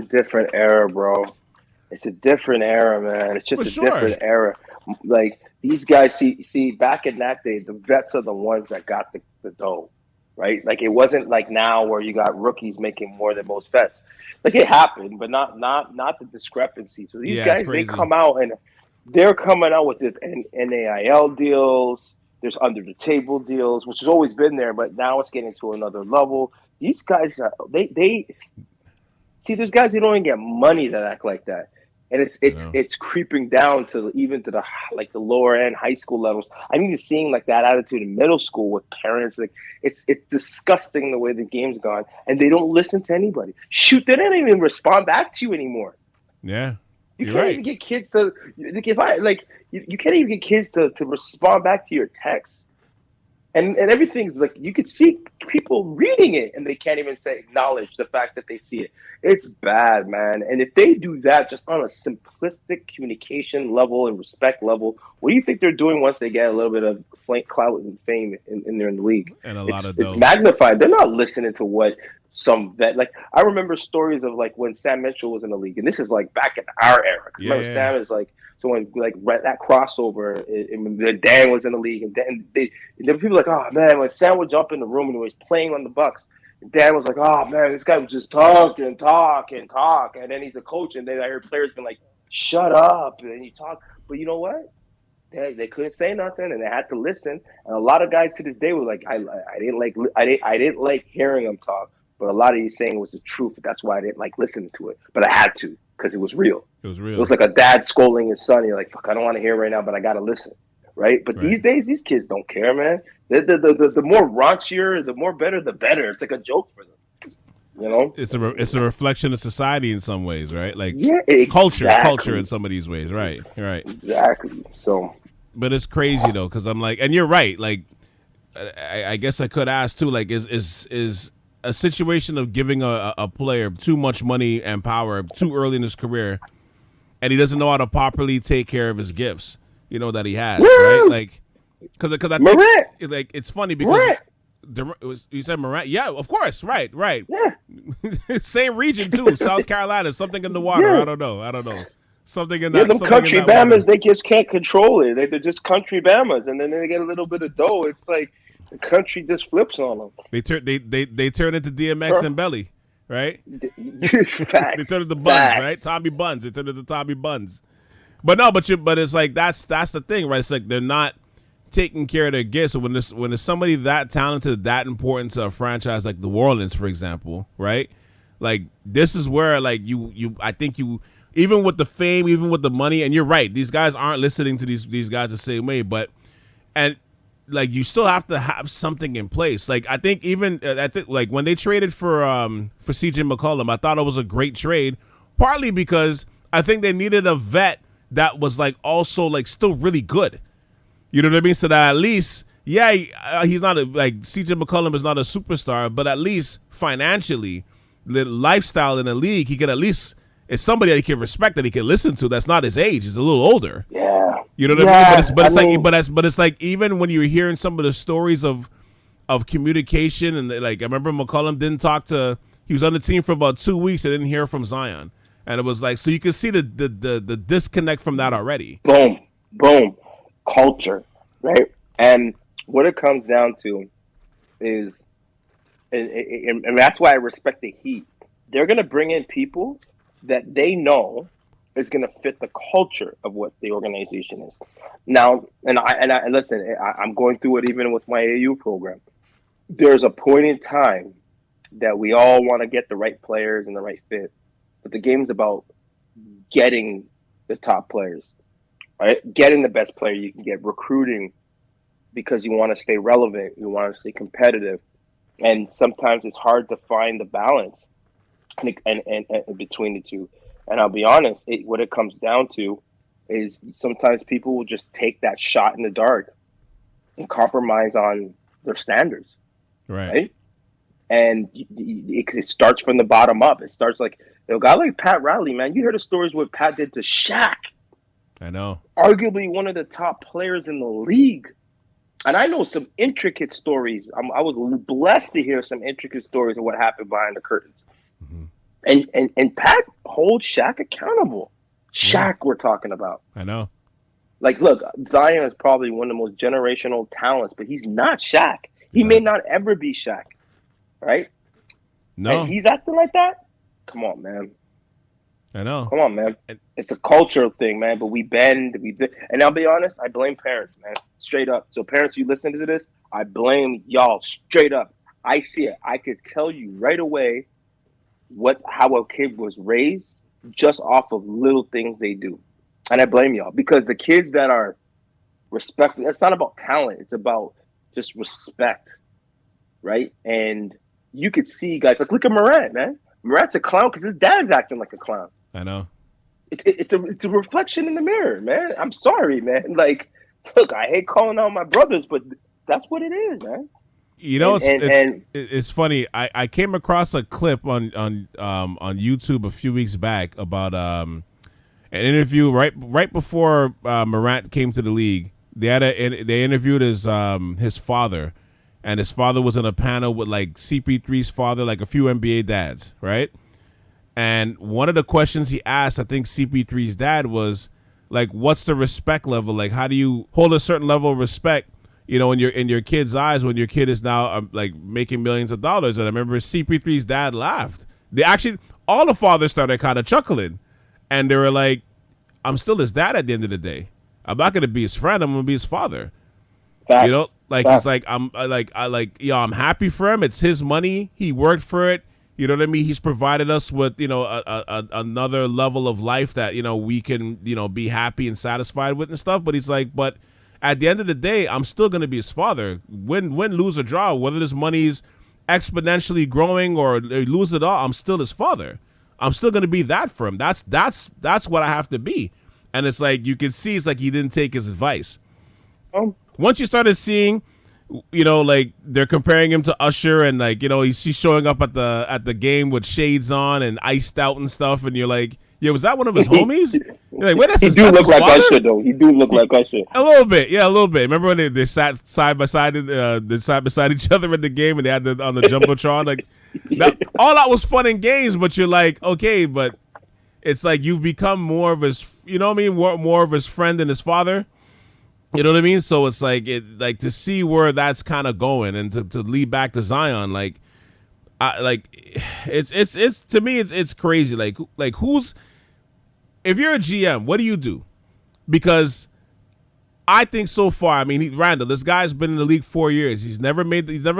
different era, bro. It's a different era, man. It's just different era. Like, these guys, see, back in that day, the vets are the ones that got the dough, right? Like, it wasn't like now where you got rookies making more than most vets. Like, it happened, but not the discrepancy. So these guys, they come out and they're coming out with the NAIL deals. There's under the table deals, which has always been there, but now it's getting to another level. These guys, they see. There's guys who don't even get money that act like that, and it's creeping down to even to the like the lower end high school levels. I'm even seeing like that attitude in middle school with parents. Like it's disgusting the way the game's gone, and they don't listen to anybody. Shoot, they don't even respond back to you anymore. Yeah. You can't even get kids to you can't even get kids to respond back to your texts. And everything's like you could see people reading it and they can't even acknowledge the fact that they see it. It's bad, man. And if they do that just on a simplistic communication level and respect level, what do you think they're doing once they get a little bit of clout and fame in the league? And it's magnified. They're not listening to what some vet, like I remember stories of like when Sam Mitchell was in the league, and this is like back in our era. Remember, Sam is like, so when like that crossover, when Dan was in the league, and then there were people like, oh man, when Sam would jump in the room and he was playing on the Bucks, and Dan was like, oh man, this guy was just talk, and then he's a coach, and then I heard players been like, shut up, and you talk, but you know what? They couldn't say nothing, and they had to listen. And a lot of guys to this day were like, I didn't like hearing him talk. But a lot of you saying was the truth. That's why I didn't like listening to it. But I had to because it was real. It was real. It was like a dad scolding his son. You're like, fuck, I don't want to hear it right now, but I got to listen. Right? But these days, these kids don't care, man. The more raunchier, the more better, the better. It's like a joke for them. You know? It's a reflection of society in some ways, right? Like exactly. culture in some of these ways. Right. Exactly. So. But it's crazy, though, because I'm like, and you're right. Like, I guess I could ask, too, like, is a situation of giving a player too much money and power too early in his career, and he doesn't know how to properly take care of his gifts, that he has, right? Like, because I think like it's funny because you said Morant, yeah, of course, right, yeah, same region too, South Carolina, something in the water, I don't know, something in that. Yeah, them country Bamas, they just can't control it. They're just country Bamas, and then they get a little bit of dough. It's like. The country just flips on them. They turn into DMX and Belly, right? Facts. They turn into Buns, right? Tommy Buns. They turn into Tommy Buns. But it's like that's the thing, right? It's like they're not taking care of their gifts. So when there's somebody that talented, that important to a franchise like New Orleans, for example, right? Like this is where like I think even with the fame, even with the money, and you're right, these guys aren't listening to these guys the same way, like you still have to have something in place. Like I think like when they traded for CJ McCollum, I thought it was a great trade, partly because I think they needed a vet that was like also like still really good. You know what I mean? So that at least, he's not CJ McCollum is not a superstar, but at least financially, the lifestyle in the league, he could at least it's somebody that he can respect, that he can listen to. That's not his age. He's a little older. Yeah. You know what I mean? But it's like even when you're hearing some of the stories of communication and like I remember McCollum didn't talk to. He was on the team for about 2 weeks. I didn't hear from Zion, and it was like so you can see the disconnect from that already. Boom, culture, right? And what it comes down to is, and that's why I respect the Heat. They're gonna bring in people that they know is going to fit the culture of what the organization is. Now, and listen, I'm going through it even with my AU program. There's a point in time that we all want to get the right players and the right fit, but the game's about getting the top players, right? Getting the best player you can get, recruiting because you want to stay relevant, you want to stay competitive, and sometimes it's hard to find the balance and between the two. And I'll be honest, what it comes down to is sometimes people will just take that shot in the dark and compromise on their standards, right? And it starts from the bottom up. It starts like a guy like Pat Riley, man. You heard the stories what Pat did to Shaq. I know. Arguably one of the top players in the league. And I know some intricate stories. I was blessed to hear some intricate stories of what happened behind the curtains. Mm-hmm. And Pat holds Shaq accountable. Shaq, we're talking about. I know. Like, look, Zion is probably one of the most generational talents, but he's not Shaq. He may not ever be Shaq, right? No. And he's acting like that? Come on, man. I know. Come on, man. It's a cultural thing, man. But we bend. And I'll be honest, I blame parents, man. Straight up. So parents, you listening to this, I blame y'all straight up. I see it. I could tell you right away how a kid was raised just off of little things they do. And I blame y'all because the kids that are respectful, it's not about talent. It's about just respect, right? And you could see guys like, look at Morant, man. Morant's a clown because his dad's acting like a clown. I know. It's a reflection in the mirror, man. I'm sorry, man. Like, look, I hate calling out my brothers, but that's what it is, man. You know, it's funny. I came across a clip on YouTube a few weeks back about an interview right before Morant came to the league. They interviewed his father, and his father was in a panel with like CP3's father, like a few NBA dads, right? And one of the questions he asked, I think CP3's dad, was like, "What's the respect level? Like, how do you hold a certain level of respect, you know, in your kid's eyes when your kid is now like making millions of dollars?" And I remember CP3's dad laughed. All the fathers started kind of chuckling, and they were like, "I'm still his dad at the end of the day. I'm not going to be his friend. I'm going to be his father." Facts. You know, like Facts. He's like, I'm happy for him. It's his money. He worked for it. You know what I mean? He's provided us with, you know, another level of life that, you know, we can, you know, be happy and satisfied with and stuff. But he's like, but at the end of the day, I'm still going to be his father. Win, lose, or draw, whether this money's exponentially growing or lose it all, I'm still his father. I'm still going to be that for him. That's what I have to be. And it's like, you can see it's like he didn't take his advice. Once you started seeing, you know, like they're comparing him to Usher, and like, you know, he's showing up at the game with shades on and iced out and stuff, and you're like, yeah, was that one of his homies? You're like, wait, He do look like Usher, though. He do look like Usher. A little bit, yeah, a little bit. Remember when they sat side beside each other in the game, and they had on the jumbotron, like all that was fun and games. But you're like, okay, but it's like you've become more of his, you know what I mean, more of his friend than his father. You know what I mean? So it's like to see where that's kind of going, and to lead back to Zion, it's to me it's crazy. Like who's, if you're a GM, what do you do? Because I think so far, I mean, Randall, this guy's been in the league 4 years. He's never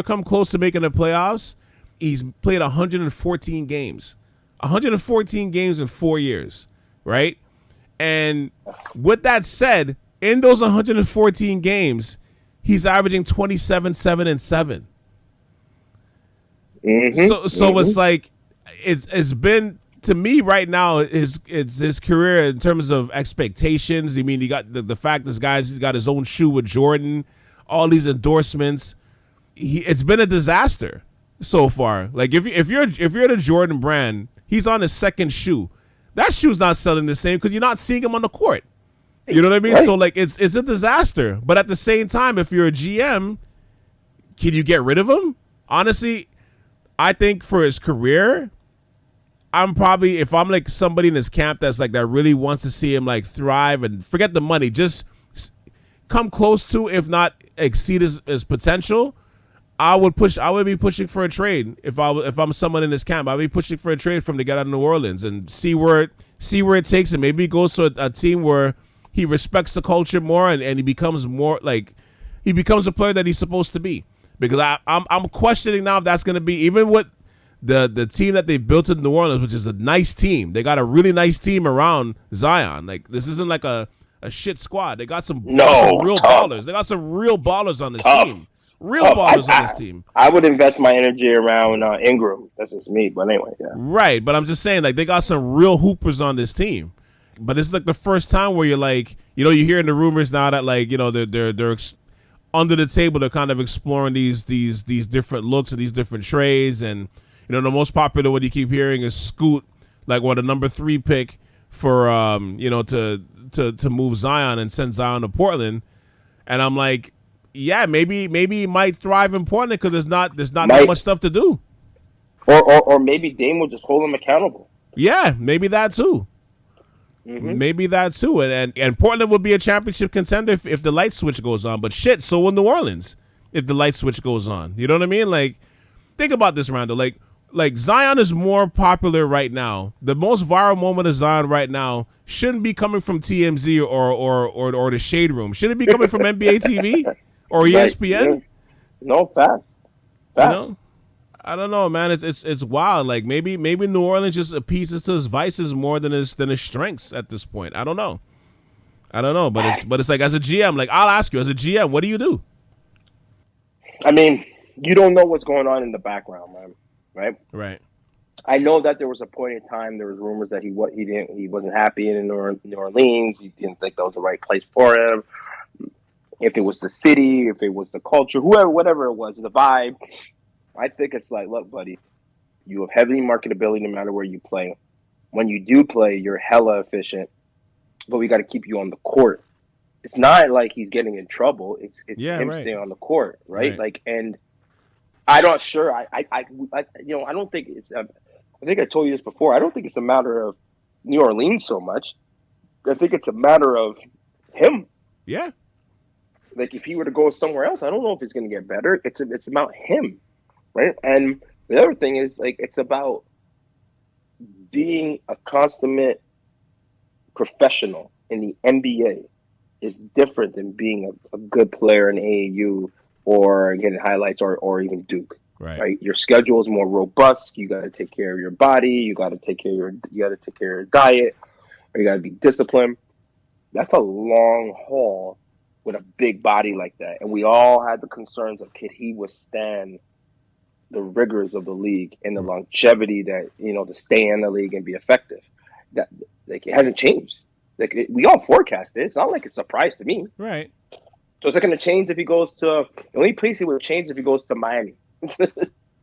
come close to making the playoffs. He's played 114 games. 114 games in 4 years, right? And with that said, in those 114 games, he's averaging 27, 7, and 7. Mm-hmm. So it's like it's been, to me right now, his career in terms of expectations. I mean, he got the fact he's got his own shoe with Jordan, all these endorsements. It's been a disaster so far. Like if you're the Jordan brand, he's on his second shoe. That shoe's not selling the same because you're not seeing him on the court. You know what I mean? Right. So like it's a disaster. But at the same time, if you're a GM, can you get rid of him? Honestly, I think for his career, if I'm like somebody in his camp that's like that really wants to see him like thrive and forget the money, just come close to, if not exceed his potential, I would be pushing for a trade. If I'm someone in this camp, I'd be pushing for a trade for him to get out of New Orleans and see where it takes him. Maybe he goes to a team where he respects the culture more, and he becomes more like, he becomes a player that he's supposed to be. Because I'm questioning now if that's going to be, even with the team that they built in New Orleans, which is a nice team. They got a really nice team around Zion. Like, this isn't like a shit squad. They got some real ballers. They got some real ballers on this team. Ballers on this team. I would invest my energy around Ingram. That's just me, but anyway, yeah. Right, but I'm just saying, like, they got some real hoopers on this team. But it's like the first time where you're like, you know, you're hearing the rumors now that, like, you know, they're under the table, they're kind of exploring these different looks and these different trades. And, you know, the most popular one you keep hearing is Scoot, like, what, a number 3 pick for you know, to move Zion and send Zion to Portland. And I'm like, yeah, maybe he might thrive in Portland because there's not that much stuff to do. Or maybe Dame will just hold him accountable. Yeah, maybe that too. Mm-hmm. Maybe that too. And Portland will be a championship contender if the light switch goes on. But shit, so will New Orleans if the light switch goes on. You know what I mean? Like, think about this, Randall. Like, like Zion is more popular right now. The most viral moment of Zion right now shouldn't be coming from TMZ or the Shade Room. Should it be coming from NBA TV or ESPN? Yeah. No, fast. You know, I don't know, man. It's wild. Like maybe New Orleans just appeases to his vices more than his strengths at this point. I don't know. But it's like as a GM, like I'll ask you as a GM, what do you do? I mean, you don't know what's going on in the background, man. Right. Right. I know that there was a point in time there was rumors that he wasn't happy in New Orleans. He didn't think that was the right place for him. If it was the city, if it was the culture, whatever it was, the vibe. I think it's like, look, buddy, you have heavy marketability no matter where you play. When you do play, you're hella efficient, but we got to keep you on the court. It's not like he's getting in trouble. It's him staying on the court, right? Like, and I'm not sure. I don't think it's. I think I told you this before. I don't think it's a matter of New Orleans so much. I think it's a matter of him. Yeah. Like if he were to go somewhere else, I don't know if it's going to get better. It's about him, right? And the other thing is like it's about being a consummate professional in the NBA is different than being a good player in AAU or getting highlights or even Duke. Right. Your schedule is more robust. You got to take care of your body. You got to take care of your diet. Or you got to be disciplined. That's a long haul with a big body like that. And we all had the concerns of could he withstand the rigors of the league and the longevity that to stay in the league and be effective. That like it hasn't changed. Like we all forecast it. It's not like it's a surprise to me. Right. So is it going to change if he goes to the only place it would change if he goes to Miami?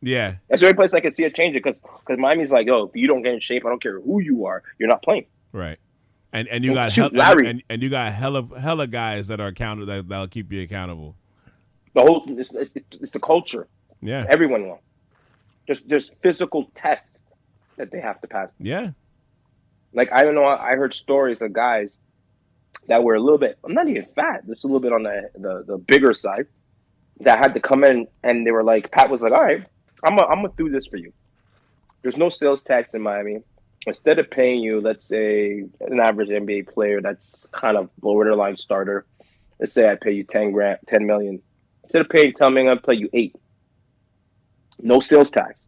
Yeah, that's the only place I can see it changing because Miami's like, oh, if you don't get in shape, I don't care who you are, you're not playing. Right, and you got and you got hella guys that are accountable that'll keep you accountable. The whole it's the culture. Yeah, everyone will. Just physical tests that they have to pass. Yeah, like I don't know. I heard stories of guys that were a little bit, I'm not even fat, just a little bit on the bigger side. That had to come in and they were like, Pat was like, all right, I'm gonna do this for you. There's no sales tax in Miami. Instead of paying you, let's say an average NBA player that's kind of borderline starter, let's say I pay you 10 million. Instead of paying 10 million, I'll pay you 8. No sales tax,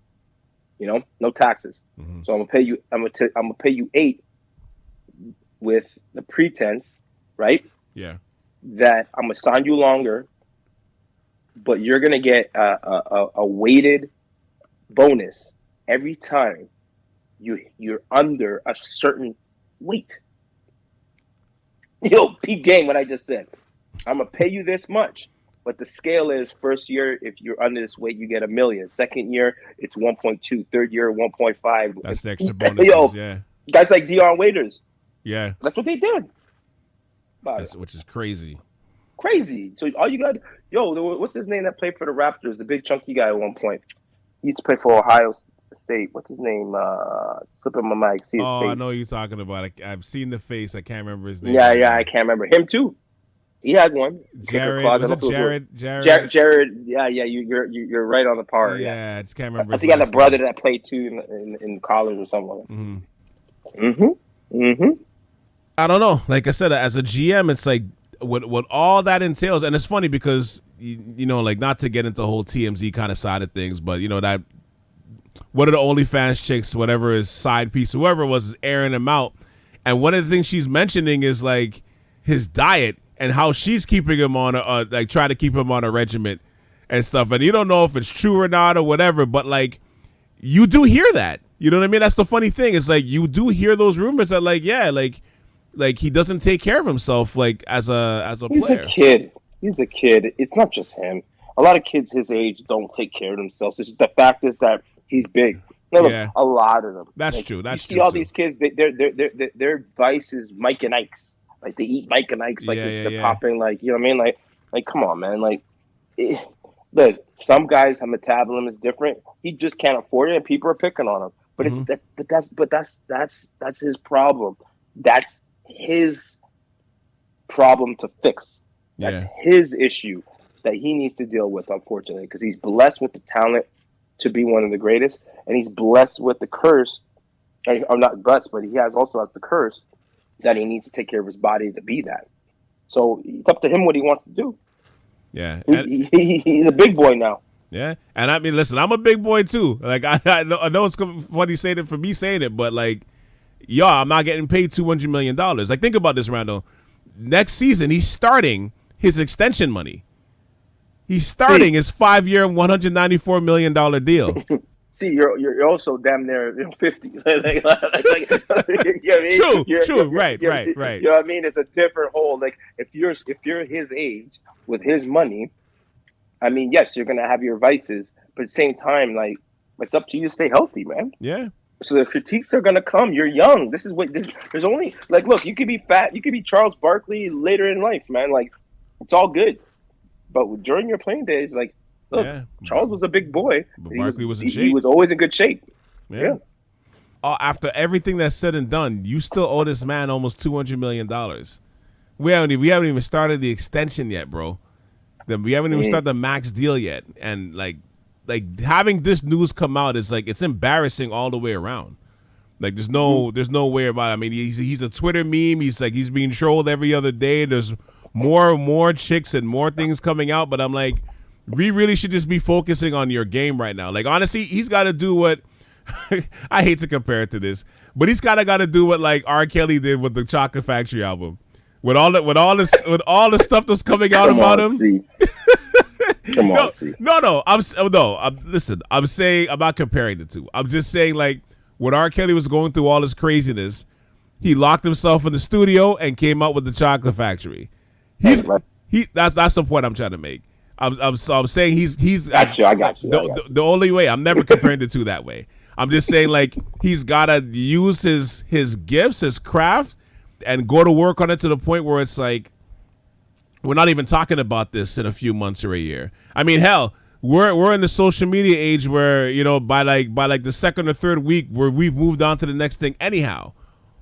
no taxes. Mm-hmm. So I'm gonna pay you 8 with the pretense, right? Yeah. That I'm gonna sign you longer. But you're going to get a weighted bonus every time you're under a certain weight. Peak game, what I just said. I'm going to pay you this much. But the scale is first year, if you're under this weight, you get $1 million. Second year, it's 1.2. Third year, 1.5. That's the extra bonus. Yeah. Guys like Dion Waiters. Yeah. That's what they did. Which is crazy. Crazy. So all you got, what's his name that played for the Raptors? The big chunky guy at one point. He used to play for Ohio State. What's his name? Slipping my mind. See his face. I know who you're talking about. I've seen the face. I can't remember his name. Yeah, I can't remember him too. He had one. Jared. Yeah. You're right on the par. Yeah, I just can't remember. I think he had a brother that played too in college or something. I don't know. Like I said, as a GM, it's like. What all that entails, and it's funny because like not to get into the whole TMZ kind of side of things, but that one of the OnlyFans chicks, whatever his side piece, whoever it was, is airing him out, and one of the things she's mentioning is like his diet and how she's keeping him on trying to keep him on a regiment and stuff, and you don't know if it's true or not or whatever, but like you do hear that, you know what I mean? That's the funny thing. It's like you do hear those rumors that like he doesn't take care of himself like as a player. He's a kid. It's not just him. A lot of kids his age don't take care of themselves. It's just the fact is that he's big. A lot of them. That's true. That's true. You see all these kids. Their vice is Mike and Ike's. Like they eat Mike and Ike's. Like they're popping. Like you know what I mean. Like come on, man. Like look, some guys' metabolism is different. He just can't afford it, and people are picking on him. But that's his problem. That's his problem to fix. That's his issue that he needs to deal with, unfortunately, because he's blessed with the talent to be one of the greatest, and he's blessed with the curse, or not blessed, but he also has the curse that he needs to take care of his body to be that. So it's up to him what he wants to do. Yeah, he's a big boy now. Yeah, and I mean, listen, I'm a big boy too. Like I know it's funny saying it for me saying it, but like, I'm not getting paid $200 million. Like, think about this, Randall. Next season, he's starting his extension money. He's starting his 5-year, $194 million deal. See, you're also damn near 50. You know what I mean? True. Right. You know what I mean? It's a different whole. Like, if you're his age with his money, I mean, yes, you're gonna have your vices, but at the same time, like, it's up to you to stay healthy, man. Yeah. So the critiques are gonna come. You're young. There's only, like, look, you could be fat, you could be Charles Barkley later in life, man. Like, it's all good. But during your playing days, like, look, Charles was a big boy. But Barkley was in shape. He was always in good shape. Yeah. After everything that's said and done, you still owe this man almost $200 million. We haven't even started the extension yet, bro. We haven't even started the max deal yet. And like having this news come out is like, it's embarrassing all the way around. Like, there's no way about it. I mean, he's a Twitter meme. He's being trolled every other day. There's more chicks and more things coming out, but I'm like, we really should just be focusing on your game right now. Like, honestly, he's got to do what I hate to compare it to this, but he's got to do what like R. Kelly did with the Chocolate Factory album, with all the stuff that's coming out about him. Come on, see. No. Listen, I'm saying, I'm not comparing the two. I'm just saying, like, when R. Kelly was going through all this craziness, he locked himself in the studio and came out with the Chocolate Factory. That's the point I'm trying to make. I'm saying he's. I got you. The only way, I'm never comparing the two that way. I'm just saying, like, he's gotta use his gifts, his craft, and go to work on it to the point where it's like, we're not even talking about this in a few months or a year. I mean, hell, we're in the social media age where, you know, by like the second or third week, where we've moved on to the next thing anyhow.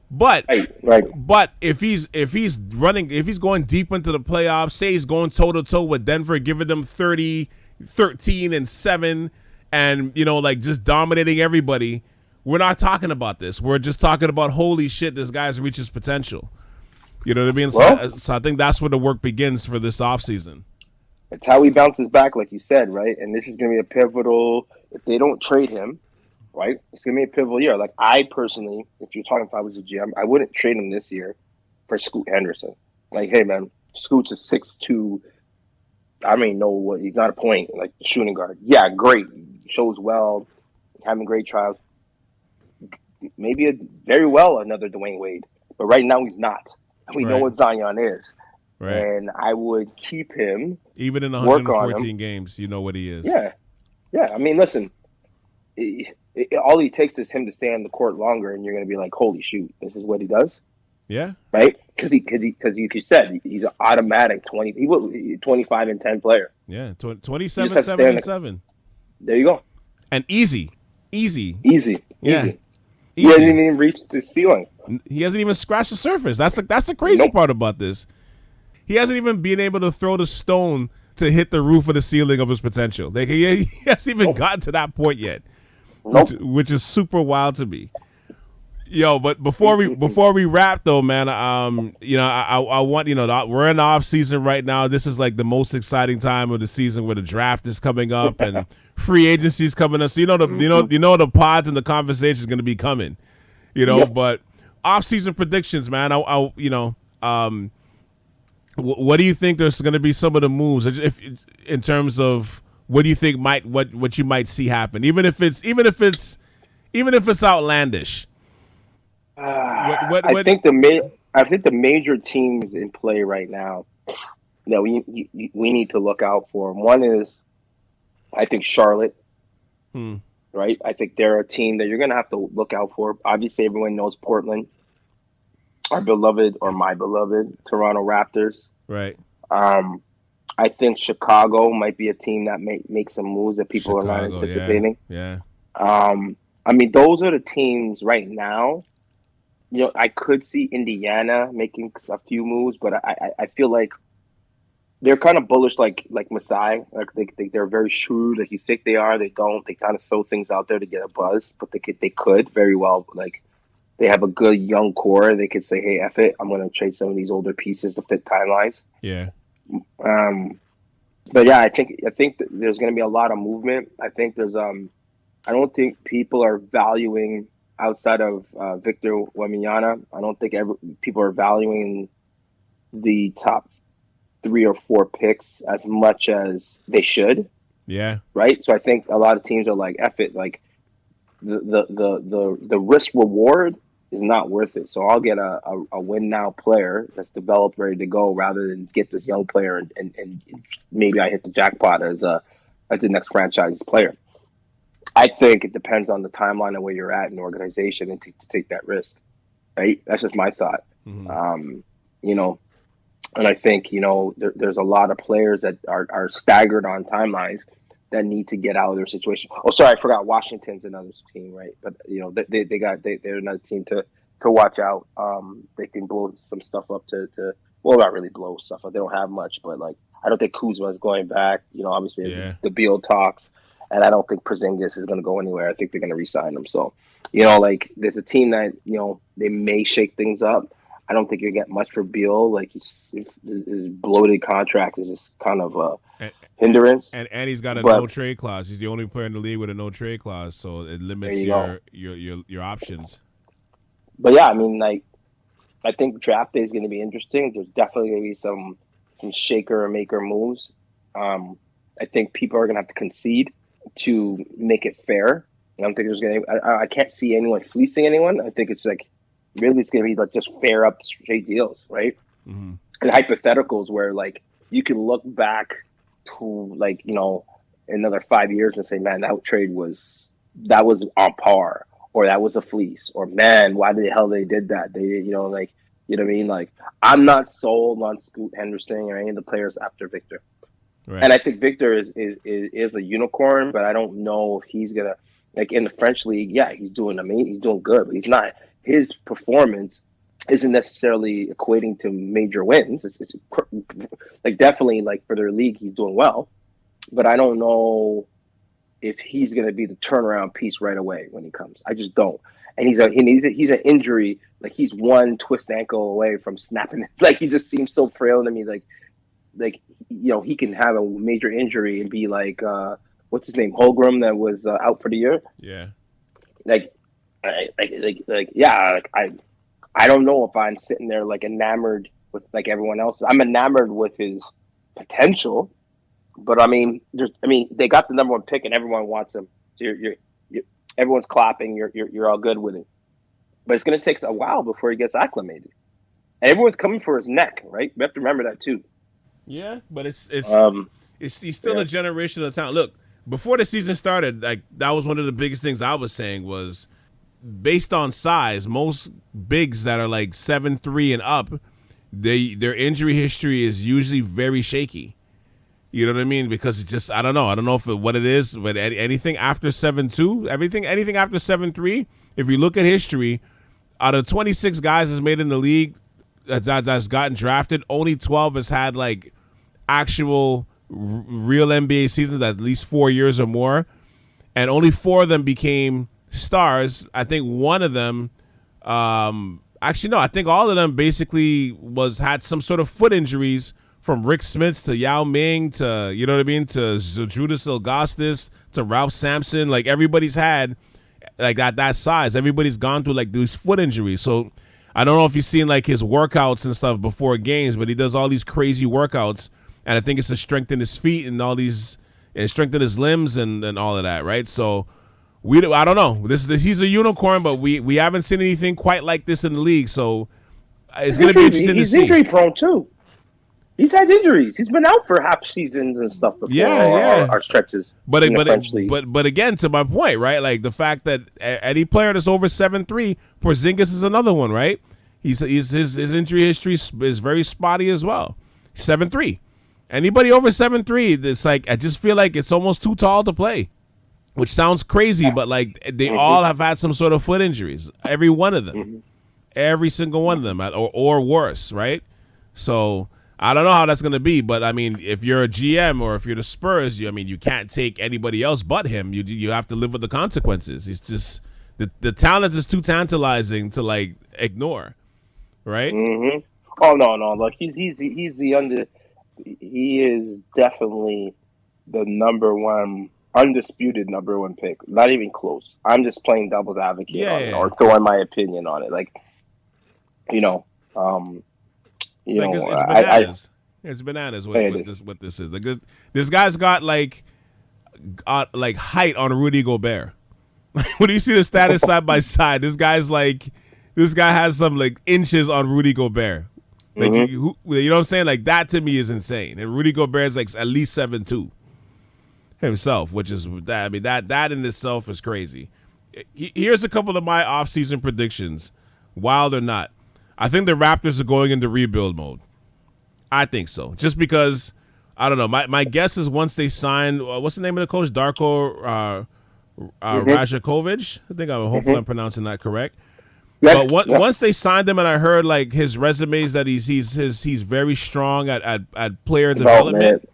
But right. But if he's going deep into the playoffs, say he's going toe to toe with Denver, giving them 30, 13, and 7, and, you know, like, just dominating everybody, we're not talking about this. We're just talking about, holy shit, this guy's reached his potential. You know what I mean? So I think that's where the work begins for this offseason. It's how he bounces back, like you said, right? And this is going to be a pivotal. If they don't trade him, right, it's going to be a pivotal year. Like, I personally, if you're talking if I was a GM, I wouldn't trade him this year for Scoot Henderson. Like, hey, man, Scoot's a 6'2". I don't even know what, he's not a point, like, shooting guard. Yeah, great. Shows well, having great trials. Maybe very well another Dwayne Wade. But right now he's not. We know what Zion is. Right. And I would keep him. Even in 114 games, you know what he is. Yeah. I mean, listen, all he takes is him to stay on the court longer, and you're going to be like, holy shoot, this is what he does? Yeah. Right? Because you said he's an automatic 25 and 10 player. Yeah, 27, 77. There you go. And easy. Yeah. Easy. He hasn't even reached the ceiling. He hasn't even scratched the surface. That's the crazy part about this. He hasn't even been able to throw the stone to hit the roof of the ceiling of his potential. Like, he hasn't even gotten to that point yet, which is super wild to me. Yo, but before we wrap though, man, you know, I want, you know, we're in the off season right now. This is like the most exciting time of the season where the draft is coming up and free agency is coming up. So you know the pods and the conversation is going to be coming, you know. Yep. But off season predictions, man. What do you think there's going to be some of the moves if in terms of what do you think what you might see happen, even if it's outlandish. I think the major teams in play right now that we need to look out for. One is, I think, Charlotte. Right? I think they're a team that you're going to have to look out for. Obviously, everyone knows Portland, our beloved or my beloved Toronto Raptors. Right. I think Chicago might be a team that may make some moves that people are not anticipating. Yeah. I mean, those are the teams right now. You know, I could see Indiana making a few moves, but I feel like they're kind of bullish, like Masai. Like they're very shrewd. Like you think they are, they don't. They kind of throw things out there to get a buzz, but they could very well, like, they have a good young core. They could say, hey, F it, I'm going to trade some of these older pieces to fit timelines. Yeah. But yeah, I think that there's going to be a lot of movement. I think there's I don't think people are valuing outside of Victor Wembanyama. I don't think people are valuing the top 3 or 4 picks as much as they should. Yeah. Right. So I think a lot of teams are like, F it, like the risk reward is not worth it. So I'll get a win now player that's developed, ready to go, rather than get this young player and maybe I hit the jackpot as the next franchise player. I think it depends on the timeline of where you're at in the organization and to take that risk. Right. That's just my thought. Mm-hmm. And I think, there's a lot of players that are staggered on timelines that need to get out of their situation. Oh, sorry, I forgot. Washington's another team, right? But they're another team to watch out. They can blow some stuff up well, not really blow stuff up. They don't have much, but like I don't think Kuzma is going back. Obviously the Beal talks, and I don't think Porzingis is going to go anywhere. I think they're going to re-sign him. So, there's a team that they may shake things up. I don't think you get much for Beal. Like his bloated contract is just kind of a hindrance. And he's got a no trade clause. He's the only player in the league with a no trade clause, so it limits your options. But yeah, I mean, like, I think draft day is going to be interesting. There's definitely going to be some shaker or maker moves. I think people are going to have to concede to make it fair. I don't think there's going to. I can't see anyone fleecing anyone. I think it's like. Really, it's going to be like just fair up straight deals, right? Mm-hmm. And hypotheticals where like you can look back to like another 5 years and say, man, that trade was on par, or that was a fleece, or man, why the hell they did that? They what I mean? Like I'm not sold on Scoot Henderson or any of the players after Victor, right. And I think Victor is a unicorn, but I don't know if he's gonna like in the French league. Yeah, he's doing amazing, he's doing good, but he's not. His performance isn't necessarily equating to major wins. It's like definitely like for their league, he's doing well, but I don't know if he's going to be the turnaround piece right away when he comes. I just don't. And he's an injury. Like he's one twist ankle away from snapping it. Like he just seems so frail to me. Like he can have a major injury and be like what's his name, Holmgren, that was out for the year. Yeah. I don't know if I'm sitting there like enamored with like everyone else. I'm enamored with his potential, but I mean, they got the number 1 pick and everyone wants him. So everyone's clapping. You're all good with it, but it's going to take a while before he gets acclimated. And everyone's coming for his neck, right? We have to remember that too. Yeah, but he's still a generational talent. Look, before the season started, like that was one of the biggest things I was saying was. Based on size, most bigs that are like 7'3" and up, their injury history is usually very shaky. You know what I mean? Because it's just I don't know what it is, but anything after 7'2", anything after 7'3", if you look at history, out of 26 guys that's made in the league that's gotten drafted, only 12 has had like actual real NBA seasons at least 4 years or more, and only 4 of them became stars. I think one of them I think all of them basically had some sort of foot injuries, from Rick Smits to Yao Ming to to Judas Ilgastis to Ralph Sampson. Like everybody's had like that size. Everybody's gone through like these foot injuries. So I don't know if you've seen like his workouts and stuff before games, but he does all these crazy workouts, and I think it's to strengthen his feet and strengthen his limbs and all of that, right? So I don't know. He's a unicorn, but we haven't seen anything quite like this in the league. So it's going to be interesting to see. He's injury prone too. He's had injuries. He's been out for half seasons and stuff before. Our stretches. But again, to my point, right? Like the fact that any player that's over 7'3", Porzingis is another one, right? His injury history is very spotty as well. 7'3". Anybody over 7'3", it's like I just feel like it's almost too tall to play. Which sounds crazy, but like they all have had some sort of foot injuries. Every one of them, every single one of them, or worse, right? So I don't know how that's going to be, but I mean, if you're a GM or if you're the Spurs, you can't take anybody else but him. You have to live with the consequences. He's just the talent is too tantalizing to like ignore, right? Mm-hmm. Oh no! Look, he is definitely the undisputed number one pick. Not even close. I'm just playing devil's advocate on it, or throwing my opinion on it. Like, it's bananas what this is. Like this guy's got like height on Rudy Gobert. When you see the status side by side, this guy has some like inches on Rudy Gobert. Like you know what I'm saying? Like that to me is insane. And Rudy Gobert is like at least 7'2" himself, which is that. I mean that in itself is crazy. Here's a couple of my offseason predictions, wild or not. I think the Raptors are going into rebuild mode. I think so, just because I don't know. My guess is once they sign, what's the name of the coach? Darko Rajakovic. I think hopefully I'm pronouncing that correct. But once they signed him, and I heard like his resumes that he's very strong at player development.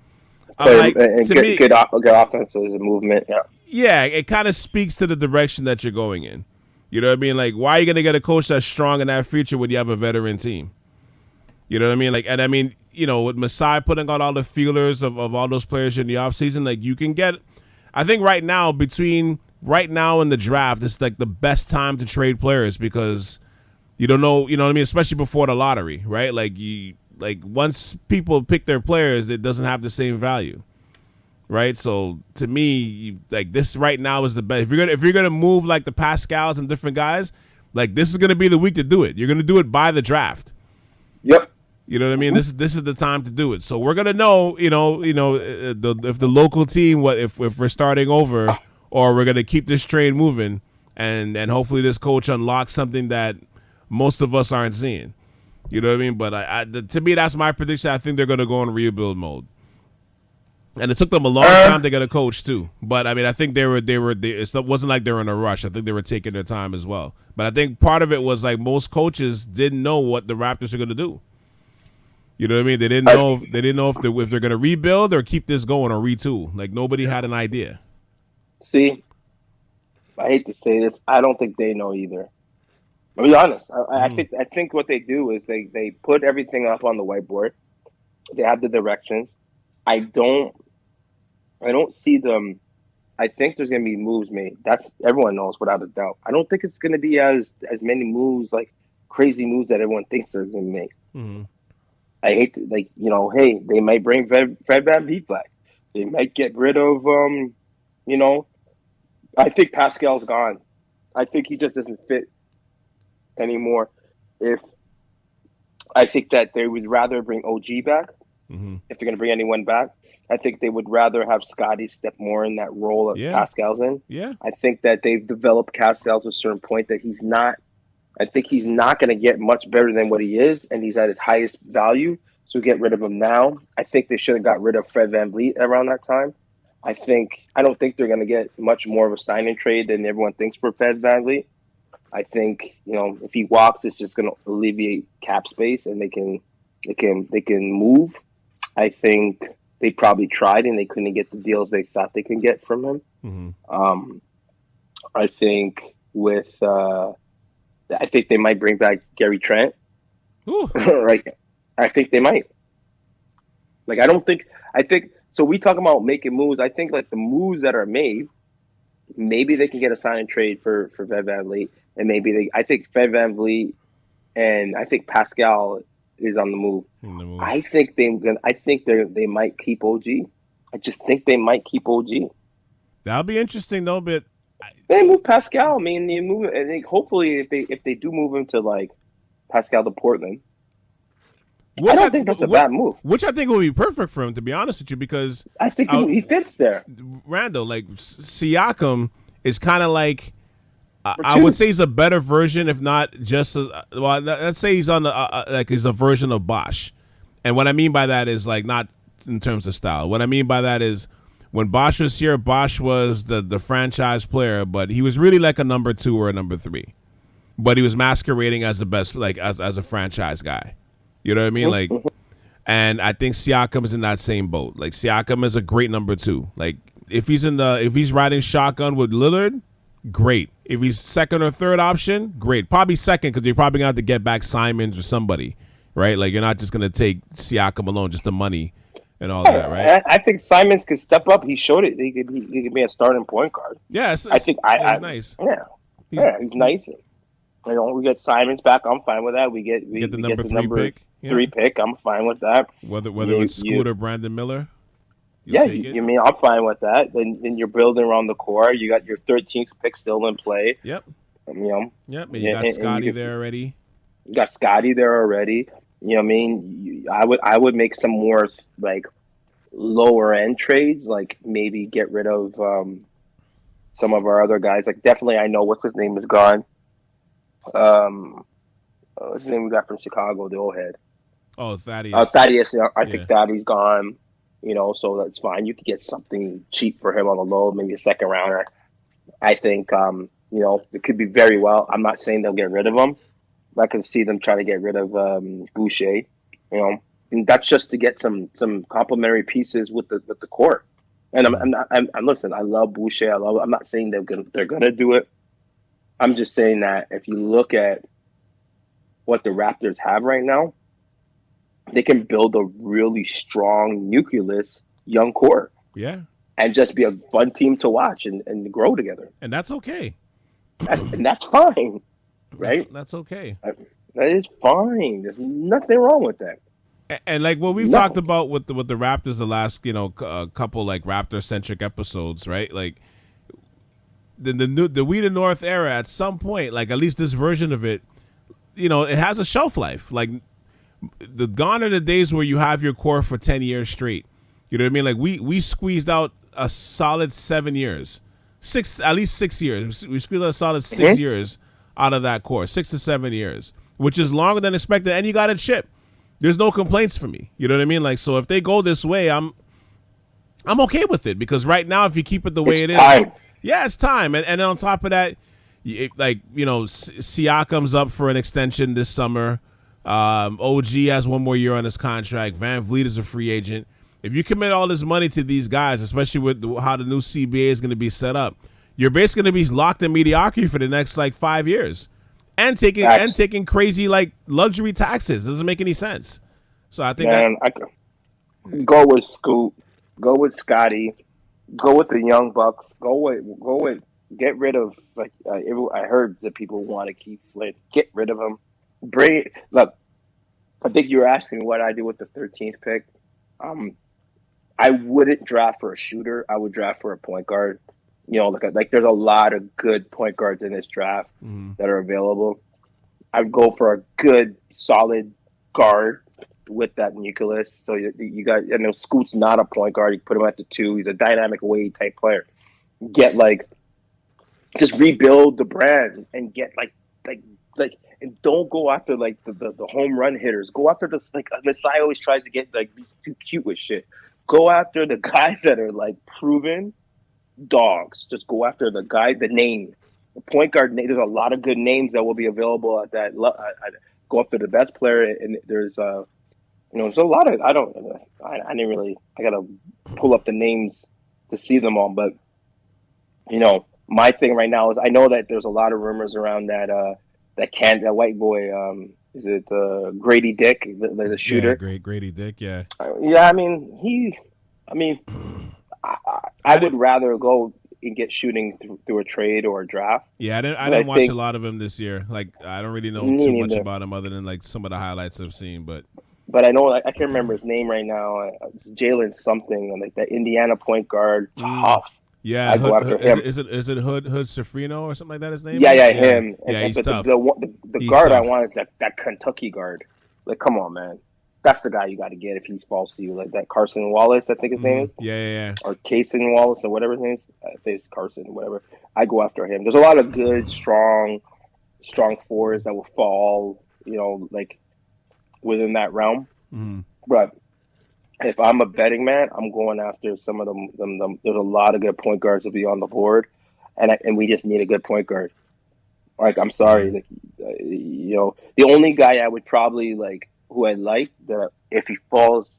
Good offense as a movement. Yeah, it kind of speaks to the direction that you're going in. You know what I mean? Like, why are you gonna get a coach that's strong in that future when you have a veteran team? You know what I mean? Like, and I mean, with Masai putting out all the feelers of all those players in the offseason, like you can get. I think right now and the draft, it's like the best time to trade players because you don't know, you know what I mean? Especially before the lottery, right? Like once people pick their players, it doesn't have the same value, right? So to me, like this right now is the best. If you're gonna move like the Pascals and different guys, like this is gonna be the week to do it. You're gonna do it by the draft. Yep. You know what I mean? This is the time to do it. So we're gonna know, if the local team, if we're starting over, or we're gonna keep this train moving, and hopefully this coach unlocks something that most of us aren't seeing. You know what I mean? But to me, that's my prediction. I think they're gonna go in rebuild mode, and it took them a long time to get a coach too. But I mean, I think it wasn't like they were in a rush. I think they were taking their time as well. But I think part of it was like most coaches didn't know what the Raptors are gonna do. You know what I mean? They didn't know if they're going to rebuild or keep this going or retool. Like nobody had an idea. See, I hate to say this, I don't think they know either. I'll be honest. I think what they do is they put everything up on the whiteboard. They have the directions. I don't see them. I think there's going to be moves made. That's everyone knows without a doubt. I don't think it's going to be as many moves, like crazy moves that everyone thinks they're going to make. Mm-hmm. I hate to, hey, they might bring Fred VanVleet back. They might get rid of, I think Pascal's gone. I think he just doesn't fit anymore. I think that they would rather bring OG back, if they're going to bring anyone back. I think they would rather have Scotty step more in that role as Pascal's in. Yeah. I think that they've developed Pascal to a certain point that he's not going to get much better than what he is, and he's at his highest value. So get rid of him now. I think they should have got rid of Fred VanVleet around that time. I don't think they're going to get much more of a sign and trade than everyone thinks for Fred VanVleet. I think if he walks, it's just going to alleviate cap space, and they can move. I think they probably tried and they couldn't get the deals they thought they could get from him. Mm-hmm. I think I think they might bring back Gary Trent. Right. I think they might. I think so. We talk about making moves. I think like the moves that are made, maybe they can get a sign and trade for Fred VanVleet, and I think Fred VanVleet and I think Pascal is on the move. I think they might keep OG. I just think they might keep OG. That'll be interesting though, but they move Pascal. I mean, you move. I think hopefully if they do move him to like Pascal to Portland, I don't think that's a bad move. Which I think will be perfect for him, to be honest with you, because I think he fits there. Randall, like Siakam, is kind of like I would say he's a better version, if not just let's say he's on the he's a version of Bosh, and what I mean by that is like not in terms of style. What I mean by that is, when Bosh was here, Bosh was the franchise player, but he was really like a number 2 or a number 3. But he was masquerading as the best, like as a franchise guy. You know what I mean? Like And I think Siakam is in that same boat. Like, Siakam is a great number 2. Like, if he's riding shotgun with Lillard, great. If he's second or third option, great. Probably second, because you're probably going to have to get back Simons or somebody, right? Like, you're not just going to take Siakam alone, just the money and all that, right? I think Simons could step up. He showed it. He could be a starting point guard. Yeah, I think he's nice. Yeah, he's nice. You know, we get Simons back. I'm fine with that. We get the number 3 pick. Three pick. I'm fine with that. Whether it's Scoot or Brandon Miller. You mean I'm fine with that. Then you're building around the core. You got your 13th pick still in play. Yep. You know. Yep. And you got Scotty there already. You got Scotty there already. You know what I mean? I would make some more like lower end trades, like maybe get rid of some of our other guys. Like definitely, I know what's his name is gone. What's his name we got from Chicago, the old head. Oh, Thaddeus. Thaddeus. I think Thaddeus gone. You know, so that's fine. You could get something cheap for him on the low, maybe a second rounder. I think, you know, it could be very well. I'm not saying they'll get rid of him. I can see them trying to get rid of Boucher. You know, and that's just to get some complementary pieces with the core. And I'm listen. I love Boucher. I'm not saying they're gonna do it. I'm just saying that if you look at what the Raptors have right now, they can build a really strong nucleus young core. Yeah. And just be a fun team to watch and grow together. And that's okay. That's fine. Right? That's okay. That is fine. There's nothing wrong with that. And like what we've talked about with the Raptors the last, you know, couple like Raptor centric episodes, right? Like the We the North era at some point, like at least this version of it, you know, it has a shelf life. Like gone are the days where you have your core for 10 years straight. You know what I mean? Like we squeezed out a solid 7 years, at least 6 years. We squeezed out a solid 6 years out of that core, 6 to 7 years, which is longer than expected. And you got it shipped. There's no complaints for me. You know what I mean? Like, so if they go this way, I'm okay with it, because right now, if you keep it the way it's time. And then on top of that, like, you know, Siakam's up for an extension this summer. OG has 1 more year on his contract. Van Vliet is a free agent. If you commit all this money to these guys, especially with how the new CBA is going to be set up, you're basically going to be locked in mediocrity for the next like 5 years, and taking crazy like luxury taxes. Doesn't make any sense. So I think go with Scoot, go with Scotty, go with the young bucks, go with get rid of like I heard that people want to keep Flint. Get rid of him. Look, I think you were asking what I do with the 13th pick. I wouldn't draft for a shooter. I would draft for a point guard. You know, like there's a lot of good point guards in this draft that are available. I'd go for a good, solid guard with that nucleus. So you got, I know Scoot's not a point guard. You put him at the 2. He's a dynamic Wade type player. Get just rebuild the brand and get like, and don't go after like the home run hitters. Go after this, like Masai always tries to get like these too cute with shit. Go after the guys that are like proven dogs. Just go after the name, the point guard name. There's a lot of good names that will be available at that. Go after the best player, and there's there's a lot of I didn't really. I gotta pull up the names to see them all, but my thing right now is I know that there's a lot of rumors around that that white boy. Is it Grady Dick, the shooter? Yeah, Grady Dick, yeah. Yeah, I would rather go and get shooting through a trade or a draft. Yeah, I didn't watch a lot of him this year. Like, I don't really know too much about him other than like some of the highlights I've seen. But I know I can't remember his name right now. It's Jalen something, like that Indiana point guard, tough. Yeah, I go after him. Is it Hood Sofrino or something like that? His name? Yeah, him. Yeah, he's tough. The guard tough. I want is that Kentucky guard. Like, come on, man. That's the guy you got to get if he falls to you. Like that Carson Wallace, I think his name is. Yeah. Or Cason Wallace or whatever his name is. I think it's Carson, whatever. I go after him. There's a lot of good, strong fours that will fall, like within that realm. Mm-hmm. But if I'm a betting man, I'm going after some of them. There's a lot of good point guards to be on the board, and we just need a good point guard. Like, I'm sorry, the only guy I would probably like, who I like that if he falls,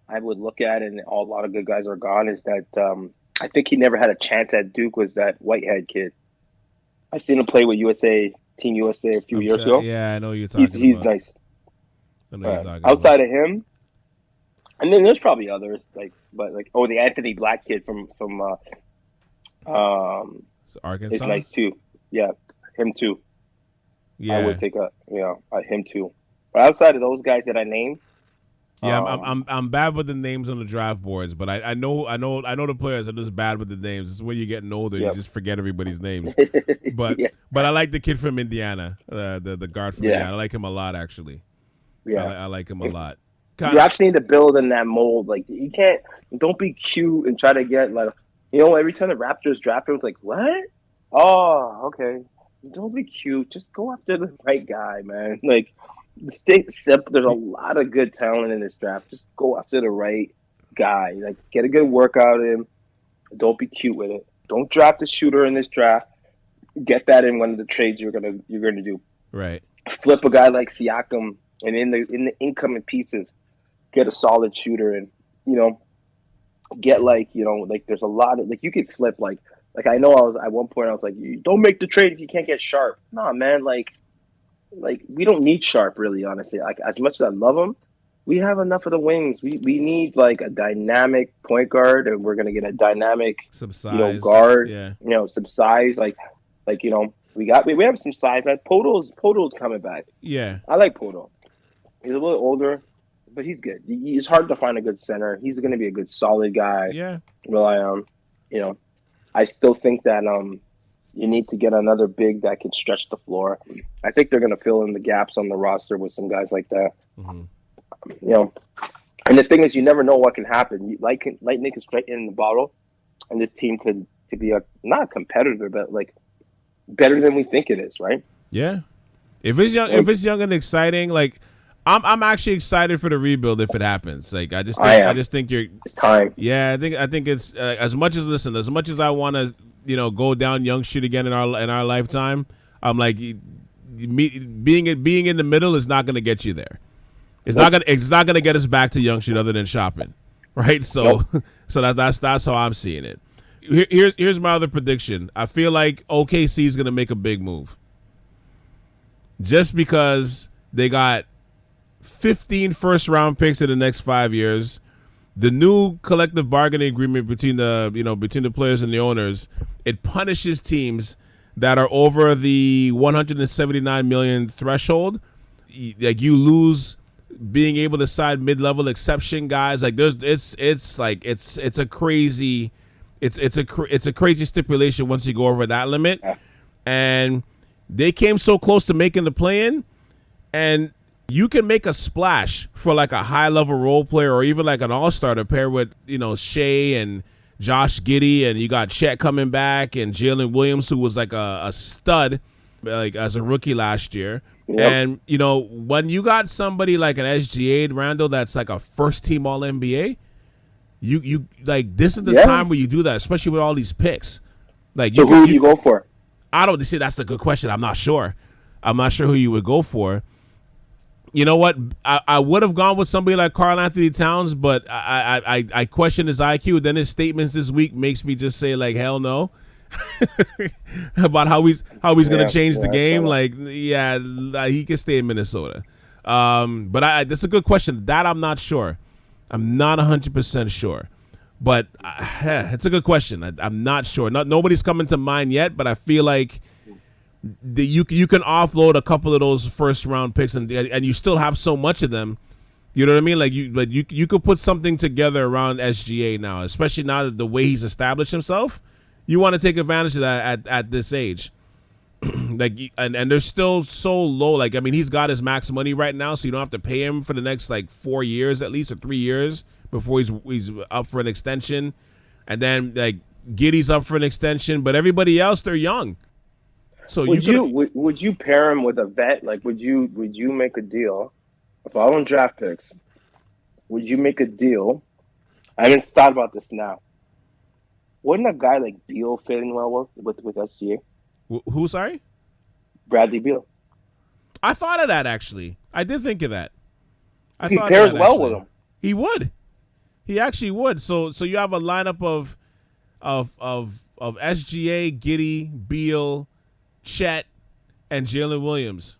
I would look at, and a lot of good guys are gone, is that I think he never had a chance at Duke, was that Whitehead kid. I've seen him play with Team USA a few years ago. Yeah, I know you're talking He's about. nice. I know you're talking Outside about. of him, and then there's probably others, the Anthony Black kid from It's Arkansas. is nice too. Yeah, him too. Yeah, I would take him too. But outside of those guys that I named, yeah. I'm bad with the names on the draft boards, but I know the players. I'm just bad with the names. It's when you're getting older, you just forget everybody's names. But yeah. but I like the kid from Indiana, the guard from Indiana. I like him a lot, actually. Yeah, I like him a lot. You actually need to build in that mold. Like, you can't. Don't be cute and try to get every time the Raptors draft him, it's like, what? Oh, okay. Don't be cute. Just go after the right guy, man. Like, there's a lot of good talent in this draft. Just go after the right guy. Like, get a good workout in. Don't be cute with it. Don't draft a shooter in this draft. Get that in one of the trades you're gonna do. Right. Flip a guy like Siakam, and in the incoming pieces, get a solid shooter, and get there's a lot of you could flip like I know I was at one point I was like, you don't make the trade if you can't get Sharp. Nah, man, like we don't need Sharp, really, honestly. Like, as much as I love him, we have enough of the wings. We need like a dynamic point guard, and we're gonna get a dynamic some size guard. Yeah. Some size. We have some size. Like Podo's coming back. Yeah. I like Podo. He's a little older, but he's good. It's hard to find a good center. He's going to be a good, solid guy. Yeah. Rely on. I still think that you need to get another big that can stretch the floor. I think they're going to fill in the gaps on the roster with some guys like that. Mm-hmm. And the thing is, you never know what can happen. Lightning can strike in the bottle, and this team could be not a competitor, but like better than we think it is, right? Yeah. If it's young and exciting, like I'm actually excited for the rebuild if it happens. Like I just think it's time. Yeah, I think it's as much as I want to go down young shit again in our lifetime. I'm like, being in the middle is not going to get you there. It's not gonna get us back to young shit other than shopping, right? So so that's how I'm seeing it. Here's my other prediction. I feel like OKC is gonna make a big move, just because they got 15 first-round picks in the next 5 years. The new collective bargaining agreement between the players and the owners, it punishes teams that are over the 179 million threshold. Like, you lose being able to sign mid-level exception guys. Like, it's a crazy stipulation once you go over that limit. And they came so close to making the play-in, and you can make a splash for like a high-level role player or even like an all-star to pair with, Shea and Josh Giddey, and you got Chet coming back and Jalen Williams, who was like a stud like as a rookie last year. Yep. And, when you got somebody like an SGA, Randall, that's like a first-team All-NBA, you like, this is the time where you do that, especially with all these picks. Like, so who would you go for? I don't see. That's a good question. I'm not sure who you would go for. You know what? I would have gone with somebody like Karl Anthony Towns, but I question his IQ. Then his statements this week makes me just say, like, hell no. About how he's going to change the game. Like, he can stay in Minnesota. But that's a good question. That I'm not sure. I'm not 100% sure. But it's a good question. I'm not sure. Nobody's coming to mind yet, but I feel like you can offload a couple of those first round picks, and you still have so much of them. You know what I mean? Like you could put something together around SGA now, especially now that the way he's established himself. You want to take advantage of that at this age. Like, and they're still so low. Like, I mean, he's got his max money right now, so you don't have to pay him for the next like 4 years at least, or 3 years before he's up for an extension. And then like Giddey's up for an extension, but everybody else, they're young. So would you pair him with a vet? Like, would you make a deal? If I own draft picks, would you make a deal? I haven't thought about this now. Wouldn't a guy like Beal fit in well with SGA? Who, sorry? Bradley Beal. I thought of that, actually. I did think of that. I He thought pairs that, well actually. with him. He would. He actually would. So you have a lineup of SGA, Giddy, Beal, Chet, and Jalen Williams.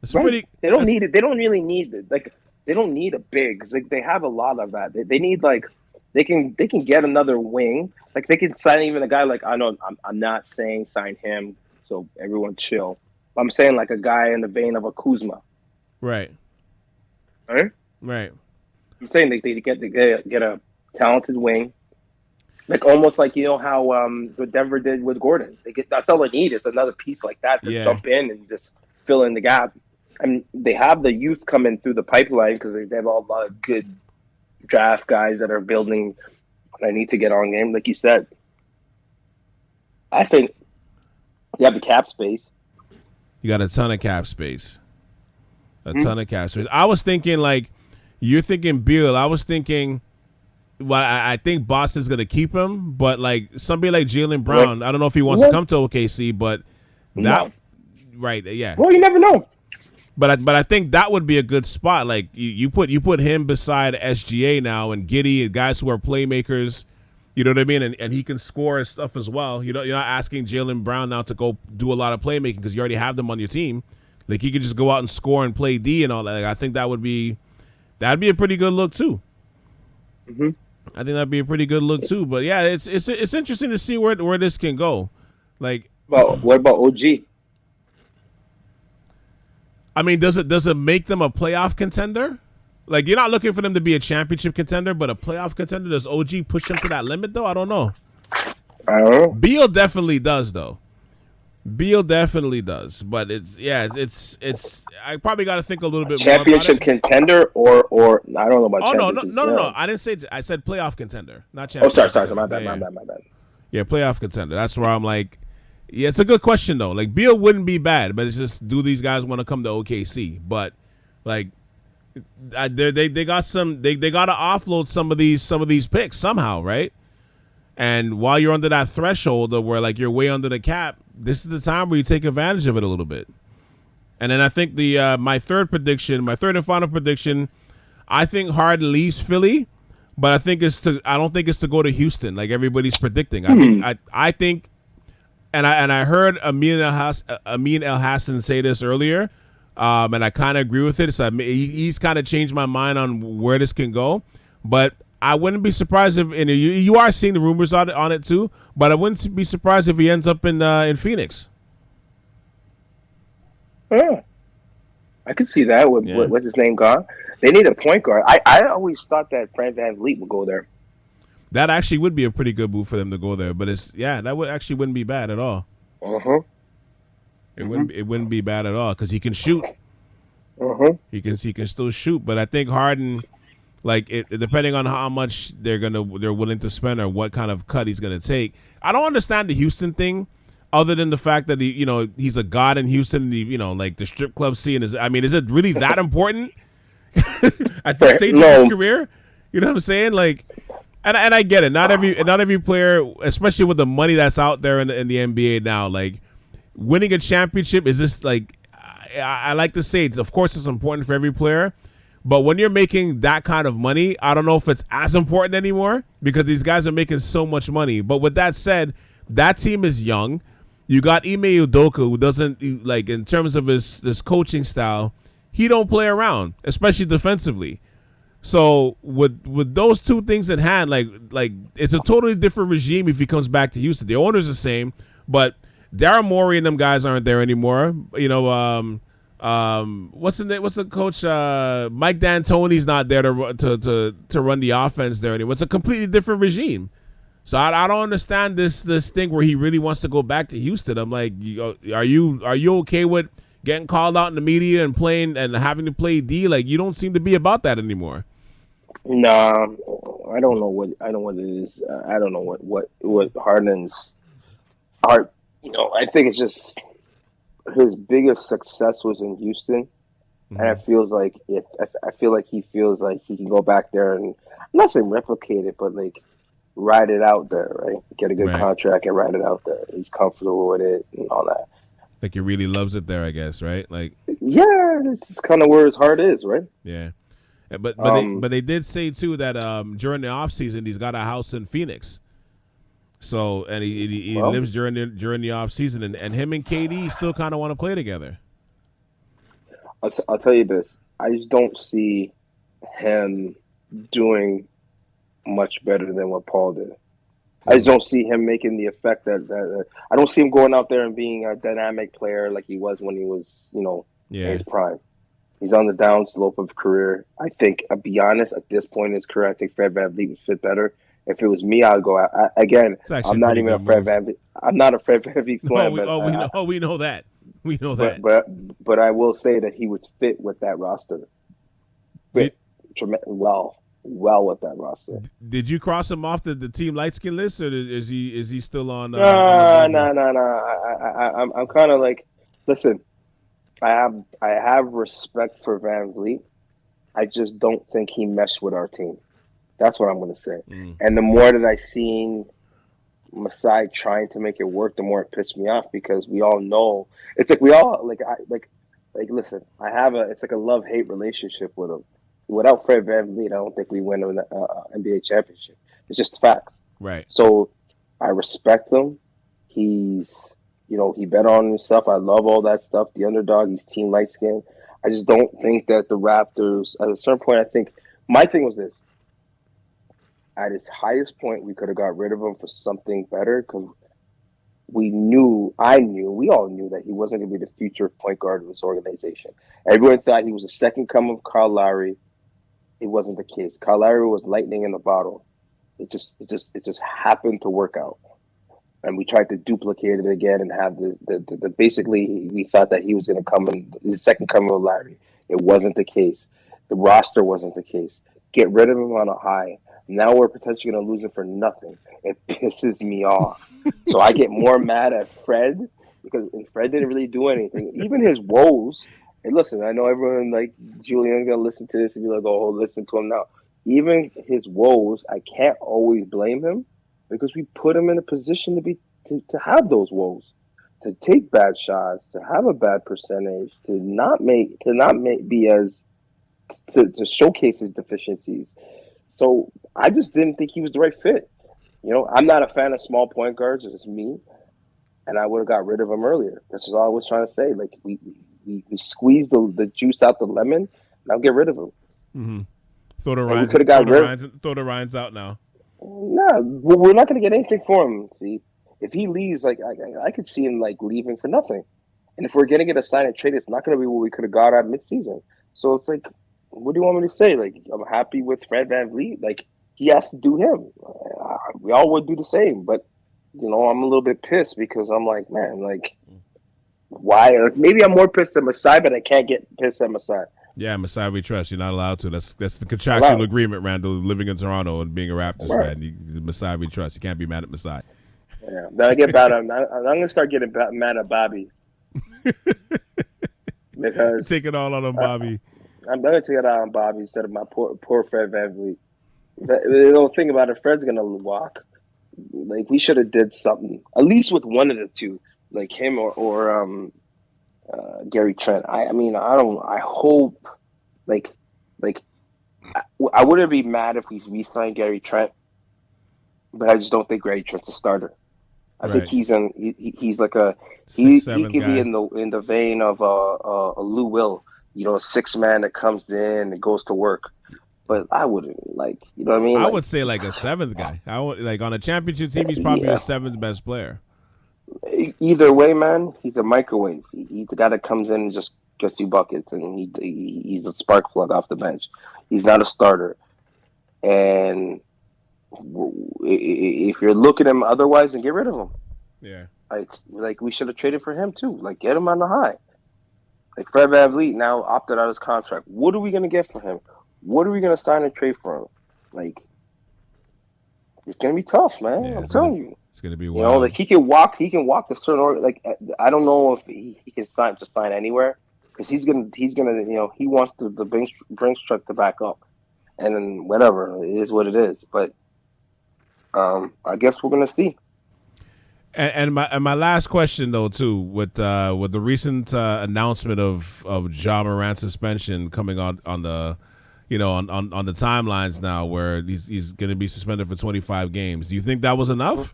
It's Right. pretty. They don't need it. They don't really need it. Like they don't need a big. Like they have a lot of that. They need like they can get another wing. Like they can sign even a guy like I know I'm not saying sign him. So everyone chill. I'm saying like a guy in the vein of a Kuzma. Right. Right. Right. I'm saying they get a talented wing. Like almost like you know how what Denver did with Gordon. That's all they need is another piece like that to jump in and just fill in the gap. And they have the youth coming through the pipeline because they have a lot of good draft guys that are building. That need to get on game, like you said. I think they have the cap space. You got a ton of cap space. A ton of cap space. I was thinking like you're thinking Beal. I was thinking. Well, I think Boston's going to keep him, but like somebody like Jaylen Brown, I don't know if he wants to come to OKC, but that, right, yeah. Well, you never know. But I think that would be a good spot. Like you put him beside SGA now and Giddy and guys who are playmakers, you know what I mean, and he can score and stuff as well. You're not asking Jaylen Brown now to go do a lot of playmaking because you already have them on your team. Like he could just go out and score and play D and all that. Like, I think that'd be a pretty good look too. Mm-hmm. I think that'd be a pretty good look too. But yeah, it's interesting to see where this can go. Like, well, what about OG? I mean, does it make them a playoff contender? Like, you're not looking for them to be a championship contender, but a playoff contender. Does OG push them to that limit though? I don't know. I don't know. Beal definitely does though. Beal definitely does, but it's I probably got to think a little bit championship more about it. Contender or I don't know about. Oh no! I didn't say. I said playoff contender, not championship. Oh, sorry, contender. my bad. Yeah, playoff contender. That's where I'm like, yeah, it's a good question though. Like Beal wouldn't be bad, but it's just do these guys want to come to OKC? But like, they got some. They got to offload some of these picks somehow, right? And while you're under that threshold of where like you're way under the cap, this is the time where you take advantage of it a little bit. And then I think my third and final prediction, I think Harden leaves Philly, but I don't think it's to go to Houston like everybody's predicting. I think, and I heard Amin El Hassan say this earlier, and I kind of agree with it. So he's kind of changed my mind on where this can go, but I wouldn't be surprised if you are seeing the rumors on it too, but I wouldn't be surprised if he ends up in Phoenix. Yeah. I could see that with what's his name gone. They need a point guard. I always thought that Fred VanVleet would go there. That actually would be a pretty good move for them to go there, but that wouldn't be bad at all. It wouldn't be bad at all because he can shoot. He can still shoot, but I think Harden, like depending on how much they're willing to spend or what kind of cut he's gonna take. I don't understand the Houston thing, other than the fact that he's a god in Houston. Like the strip club scene is. I mean, is it really that important at this stage of his career? You know what I'm saying? Like, and I get it. Not every player, especially with the money that's out there in the NBA now, like winning a championship is this like. I like to say, of course, it's important for every player. But when you're making that kind of money, I don't know if it's as important anymore because these guys are making so much money. But with that said, that team is young. You got Ime Udoka, who doesn't, like, in terms of his coaching style, he don't play around, especially defensively. So with those two things in hand, like it's a totally different regime if he comes back to Houston. The owner's the same, but Daryl Morey and them guys aren't there anymore. What's the coach? Mike D'Antoni's not there to run the offense there anymore. It's a completely different regime. So I don't understand this thing where he really wants to go back to Houston. I'm like, are you okay with getting called out in the media and playing and having to play D? Like, you don't seem to be about that anymore. Nah, I don't know what it is. I don't know what Harden's art. I think it's just his biggest success was in Houston, and it feels like he feels like he can go back there and I'm not saying replicate it, but like ride it out there, right? Get a good contract and ride it out there. He's comfortable with it and all that. Like he really loves it there, I guess, right? Like, yeah, it's just kind of where his heart is, right? Yeah. But they did say too that during the offseason he's got a house in Phoenix. So and he lives during the offseason, and him and KD still kind of want to play together. I'll tell you this. I just don't see him doing much better than what Paul did. I just don't see him making the effect that I don't see him going out there and being a dynamic player like he was when he was, in his prime. He's on the down slope of career. I think, I'll be honest, at this point in his career, I think Fred VanVleet would fit better. If it was me, I'd go. I'm not even a Fred VanVleet. I'm not a Fred VanVleet fan. We know that. We know that. But I will say that he would fit with that roster. Well with that roster. Did you cross him off the team light skin list, or is he still on? No. I'm kind of like, listen. I have respect for VanVleet. I just don't think he meshed with our team. That's what I'm going to say. And the more that I seen Masai trying to make it work, the more it pissed me off, because we all know it's like we all listen. It's like a love-hate relationship with him. Without Fred VanVleet, I don't think we win an NBA championship. It's just facts. Right. So I respect him. He's, he bet on himself. I love all that stuff. The underdog, he's team light skin. I just don't think that the Raptors, at a certain point, I think my thing was this. At his highest point, we could have got rid of him for something better, because we all knew that he wasn't going to be the future point guard of this organization. Everyone thought he was the second coming of Kyle Lowry. It wasn't the case. Kyle Lowry was lightning in the bottle. It just happened to work out. And we tried to duplicate it again and have the basically we thought that he was going to come in the second coming of Larry. It wasn't the case. The roster wasn't the case. Get rid of him on a high. Now we're potentially going to lose him for nothing. It pisses me off. So I get more mad at Fred, because Fred didn't really do anything. Even his woes. And listen, I know everyone like Julian's going to listen to this and be like, oh, listen to him now. Even his woes, I can't always blame him, because we put him in a position to have those woes, to take bad shots, to have a bad percentage, to showcase his deficiencies. So I just didn't think he was the right fit. I'm not a fan of small point guards. It's me, and I would have got rid of him earlier. That's all I was trying to say. Like we squeezed the juice out the lemon. Now get rid of him. Mm-hmm. Throw the Ryans out now. No, we're not going to get anything for him. See, if he leaves, like I could see him like leaving for nothing. And if we're going to get a sign and trade, it's not going to be what we could have got at midseason. So it's like, what do you want me to say? Like, I'm happy with Fred VanVleet. Like, he has to do him. We all would do the same. But, I'm a little bit pissed, because I'm like, man, like, why? Like, maybe I'm more pissed at Masai, but I can't get pissed at Masai. Yeah, Masai we trust. You're not allowed to. That's the contractual agreement, Randall, living in Toronto and being a Raptors fan. Masai we trust. You can't be mad at Masai. Yeah, then I get bad. I'm going to start getting mad at Bobby. Because take it all out on Bobby. I'm going to take it out on Bobby instead of my poor Fred VanVleet. The thing about it, Fred's going to walk. Like, we should have did something, at least with one of the two, like him or Gary Trent. I hope, I wouldn't be mad if we re-signed Gary Trent, but I just don't think Gary Trent's a starter. I think he's like he could be in the vein of a Lou Will, a six man that comes in and goes to work. But I wouldn't what I mean? I would say like a seventh guy. I would on a championship team. He's probably the seventh best player. Either way, man, he's a microwave. He's the guy that comes in and just gets you buckets, and he's a spark plug off the bench. He's not a starter. And if you're looking at him otherwise, then get rid of him. Yeah. Like we should have traded for him too. Like, get him on the high. Like, Fred VanVleet now opted out of his contract. What are we gonna get for him? What are we gonna sign and trade for him? Like, it's gonna be tough, man. Yeah, I'm telling you. It's gonna be wild. Like he can walk the certain I don't know if he can sign anywhere, because he's gonna he wants the Brinks truck to back up, and then whatever, it is what it is. But I guess we're gonna see. And my last question though too, with the recent announcement of Ja Morant's suspension coming on the on the timelines now where he's going to be suspended for 25 games. Do you think that was enough?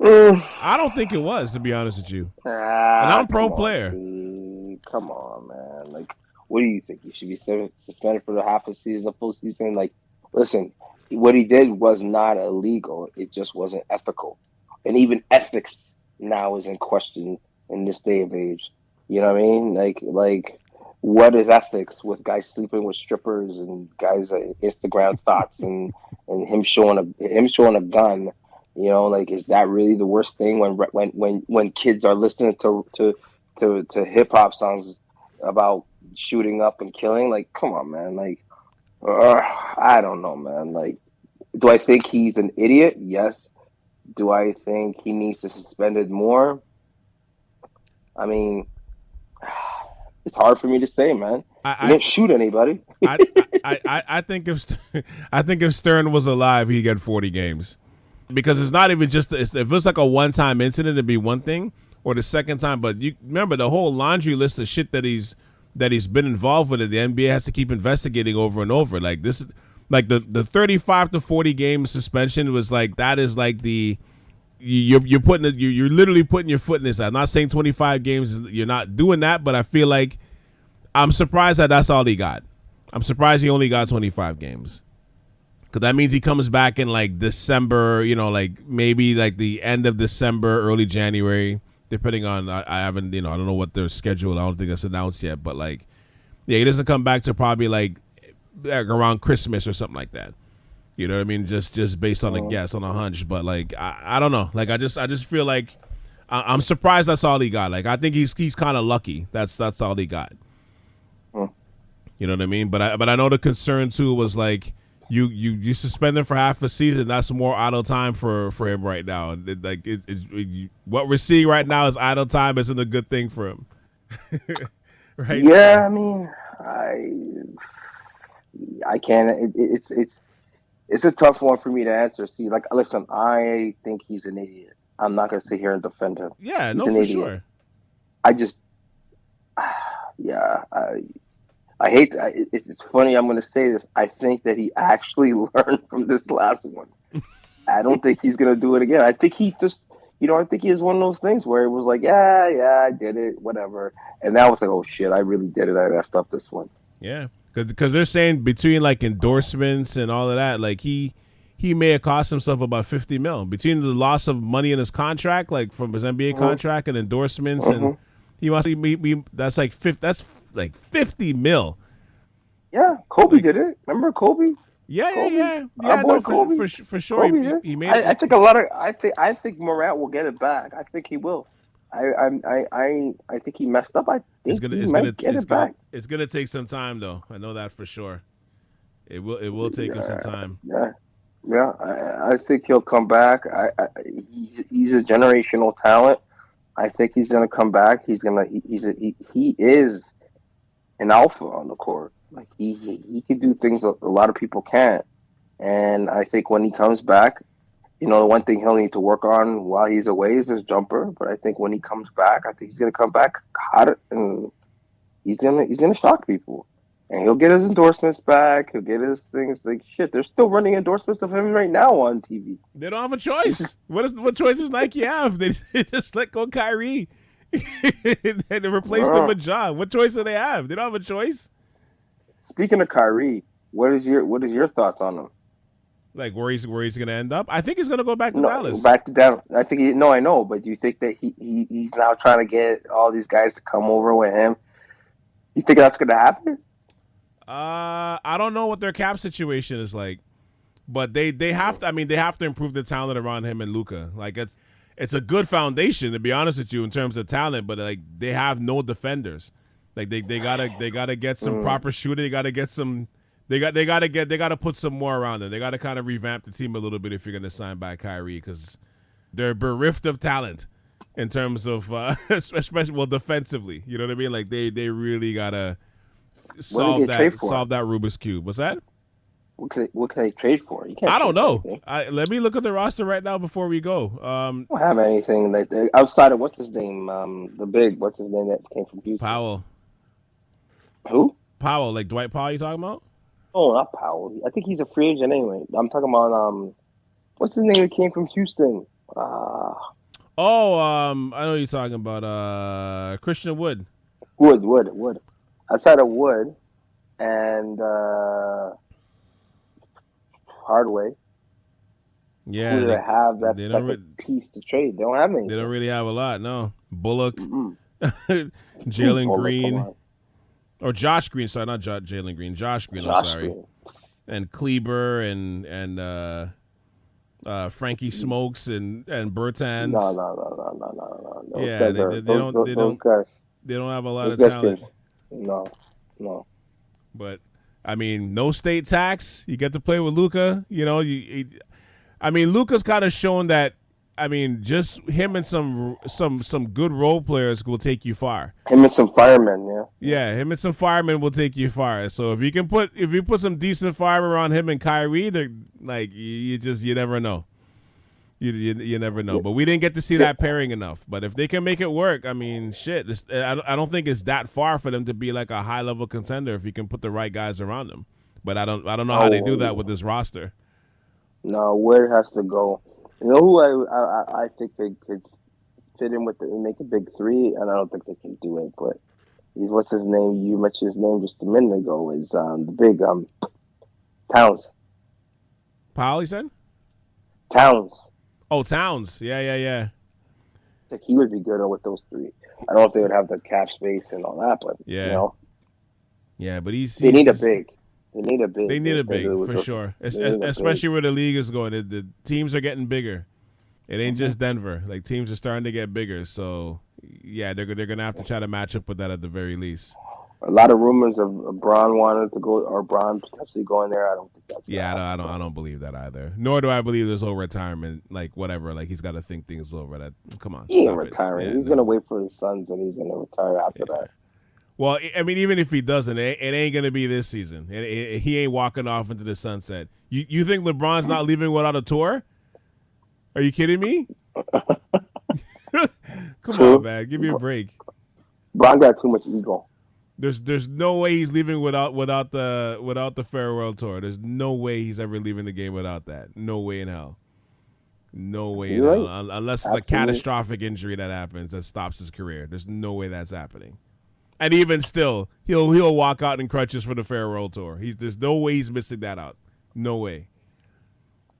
I don't think it was, to be honest with you. And I'm a pro player. Come on, man. Like, what do you think? He should be suspended for the half a season, the full season? Like, listen, what he did was not illegal. It just wasn't ethical. And even ethics now is in question in this day of age. You know what I mean? Like, what is ethics with guys sleeping with strippers and guys Instagram thoughts and him showing a gun? You know, like, is that really the worst thing when kids are listening to hip hop songs about shooting up and killing? Like, come on, man. Like, I don't know, man. Like, do I think he's an idiot? Yes. Do I think he needs to suspend it more? I mean, it's hard for me to say, man. He didn't shoot anybody. I think if Stern was alive, he'd get 40 games. Because it's not even just if it's like a one-time incident, it'd be one thing, or the second time. But you remember the whole laundry list of shit that he's been involved with. The NBA has to keep investigating over and over. Like this, like the 35 to 40 game suspension was like that is like the you're literally putting your foot in this. I'm not saying 25 games. You're not doing that, but I feel like I'm surprised that's all he got. I'm surprised he only got 25 games. Because that means he comes back in like December, like maybe like the end of December, early January, depending on, I haven't, I don't know what their schedule, I don't think that's announced yet, but like, yeah, he doesn't come back to probably like around Christmas or something like that. You know what I mean? Just based on a guess, on a hunch. But like, I don't know. Like, I just feel like I'm surprised that's all he got. Like, I think he's kind of lucky. That's all he got. You know what I mean? But I know the concern too was like, You suspend him for half a season. That's more idle time for him right now. What we're seeing right now is idle time isn't a good thing for him. Right? Yeah, I mean, I can't. It's a tough one for me to answer. See, like, listen, I think he's an idiot. I'm not gonna sit here and defend him. Yeah, he's no, an for idiot. sure. I hate. It's funny. I'm going to say this. I think that he actually learned from this last one. I don't think he's going to do it again. I think he just, I think he has one of those things where it was like, yeah, I did it, whatever. And now it's like, oh shit, I really did it. I messed up this one. Yeah, because they're saying between like endorsements and all of that, like he may have cost himself about $50 million between the loss of money in his contract, like from his NBA contract and endorsements, and he must be that's like $50 million. Yeah, Kobe did it. Remember Kobe? Yeah. No, Kobe. For sure. Kobe, he made. I think I think Morant will get it back. I think he will. I think he messed up. I think he might get it back. It's gonna take some time, though. I know that for sure. It will take him some time. Yeah. I think he'll come back. He's a generational talent. I think he's gonna come back. He is an alpha on the court. Like he can do things a lot of people can't. And I think when he comes back, the one thing he'll need to work on while he's away is his jumper. But I think when he comes back, I think he's gonna come back hot and he's gonna shock people. And he'll get his endorsements back. He'll get his things. Like, shit, they're still running endorsements of him right now on TV. They don't have a choice. What choice does Nike have? They just let go Kyrie and they replaced him with John. What choice do they have? They don't have a choice. Speaking of Kyrie, what is your thoughts on him? Like where he's going to end up? I think he's going to go back to Dallas. Back to Dallas. I think I know, but do you think that he's now trying to get all these guys to come over with him? You think that's going to happen? I don't know what their cap situation is like, but they have to. I mean, they have to improve the talent around him and Luka. Like it's a good foundation, to be honest with you, in terms of talent, but like they have no defenders. Like they gotta get some proper shooting. They gotta get some. They gotta put some more around them. They gotta kind of revamp the team a little bit if you're gonna sign back Kyrie, because they're bereft of talent in terms of especially defensively. You know what I mean? Like they really gotta solve that Rubik's Cube. What's that? What can they trade for? You can't. I don't know. Let me look at the roster right now before we go. I don't have anything like that outside of what's his name, the big. What's his name that came from Houston? Powell. Who? Powell, like Dwight Powell. You talking about? Oh, not Powell. I think he's a free agent anyway. I'm talking about what's his name? That came from Houston. Oh, I know what you're talking about. Christian Wood. Wood. Outside of Wood and Hardaway, Yeah, who do they have that's they a don't piece to trade? They don't have anything. they don't really have a lot. No, Bullock, Mm-mm. Jalen Bullock, Green, come on. or Josh Green. Sorry, not Jalen Green. Josh Green. I'm Josh sorry. Green. And Kleber and Frankie Smokes and Bertans. No. Those Yeah, guys they are, don't guys. they don't have a lot Those of guys talent. No. But I mean, no state tax. You get to play with Luka. You know, Luka's kind of shown that. I mean, just him and some good role players will take you far. Him and some firemen, yeah. Yeah, him and some firemen will take you far. So if you put some decent firemen on him and Kyrie, they're like you never know. You never know. But we didn't get to see that pairing enough. But if they can make it work, I mean, shit. I don't think it's that far for them to be like a high level contender if you can put the right guys around them. But I don't know how they do that with this roster. No, Word has to go. You know who I think they could fit in with and make a big three, and I don't think they can do it. But what's his name? You mentioned his name just a minute ago. Is the big Towns. Powell, you said? Towns. Oh, Towns. Yeah. I think he would be good with those three. I don't know if they would have the cap space and all that, but yeah. You know. Yeah, but they need a big. They need a big for sure, especially where the league is going. The teams are getting bigger. It ain't just Denver. Like teams are starting to get bigger. So yeah, they're gonna have to try to match up with that at the very least. A lot of rumors of Braun wanted to go or Braun potentially going there. I don't think that's. Yeah, I don't believe that either. Nor do I believe there's no retirement. Like whatever. Like he's got to think things over. That come on. He ain't retiring. Yeah, he's gonna wait for his sons and he's gonna retire after that. Well, I mean, even if he doesn't, it ain't going to be this season. He ain't walking off into the sunset. You think LeBron's not leaving without a tour? Are you kidding me? Come on, man. Give me a break. Bron got too much ego. There's no way he's leaving without the farewell tour. There's no way he's ever leaving the game without that. No way in hell. No way in hell. Unless it's a catastrophic injury that happens that stops his career. There's no way that's happening. And even still, he'll walk out in crutches for the farewell tour. There's no way he's missing that out. No way.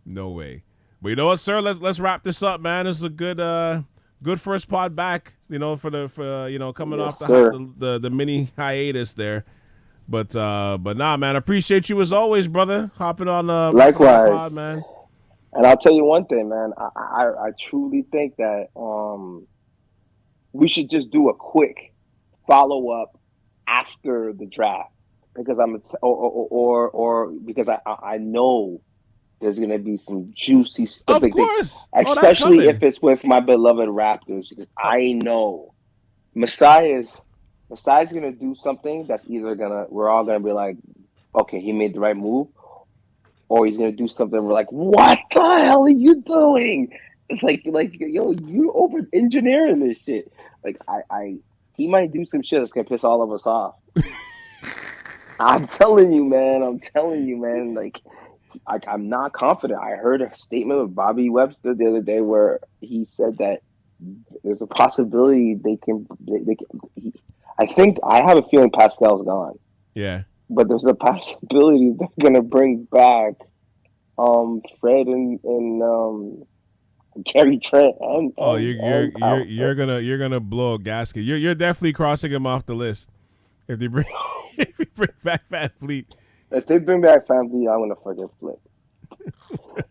But you know what, sir? Let's wrap this up, man. This is a good first pod back. You know, for coming off the mini hiatus there. But nah, man. I appreciate you as always, brother. Hopping on likewise, pod, man. And I'll tell you one thing, man. I truly think that we should just do a quick follow up after the draft because because I know there's gonna be some juicy stuff. Of course, especially if it's with my beloved Raptors, because I know Masai's gonna do something that's either we're all gonna be like, okay, he made the right move, or he's gonna do something we're like, what the hell are you doing? It's like yo, you over engineering this shit. Like he might do some shit that's gonna piss all of us off. I'm telling you, man. Like, I'm not confident. I heard a statement of Bobby Webster the other day where he said that there's a possibility they can. I think I have a feeling Pascal's gone. Yeah, but there's a possibility they're gonna bring back Fred and Gary Trent and you're gonna blow a gasket. You're definitely crossing him off the list if they bring back Van Fleet. If they bring back Van Fleet, I'm gonna fucking flip.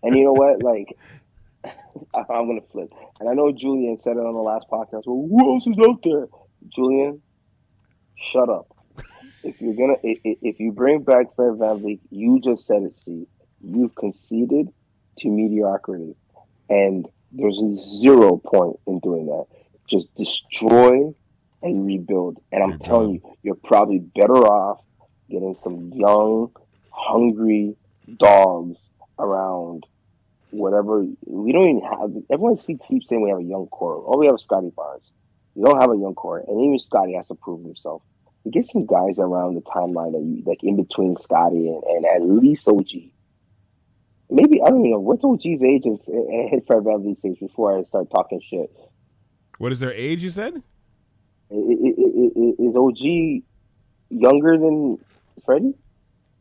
And you know what? Like, I'm gonna flip. And I know Julian said it on the last podcast. Well, who else is out there? Julian, shut up. If you bring back Fred VanVleet, you just said it. See, you've conceded to mediocrity. And there's 0 point in doing that. Just destroy and rebuild. And I'm telling you, you're probably better off getting some young, hungry dogs around whatever. We don't even have. Everyone keeps saying we have a young core. All we have is Scotty Barnes. You don't have a young core. And even Scotty has to prove himself. get some guys around the timeline that you like in between Scotty and at least OG. Maybe I don't even know what's OG's age and Fred VanVleet's age before I start talking shit. What is their age? You said? Is OG younger than Freddie?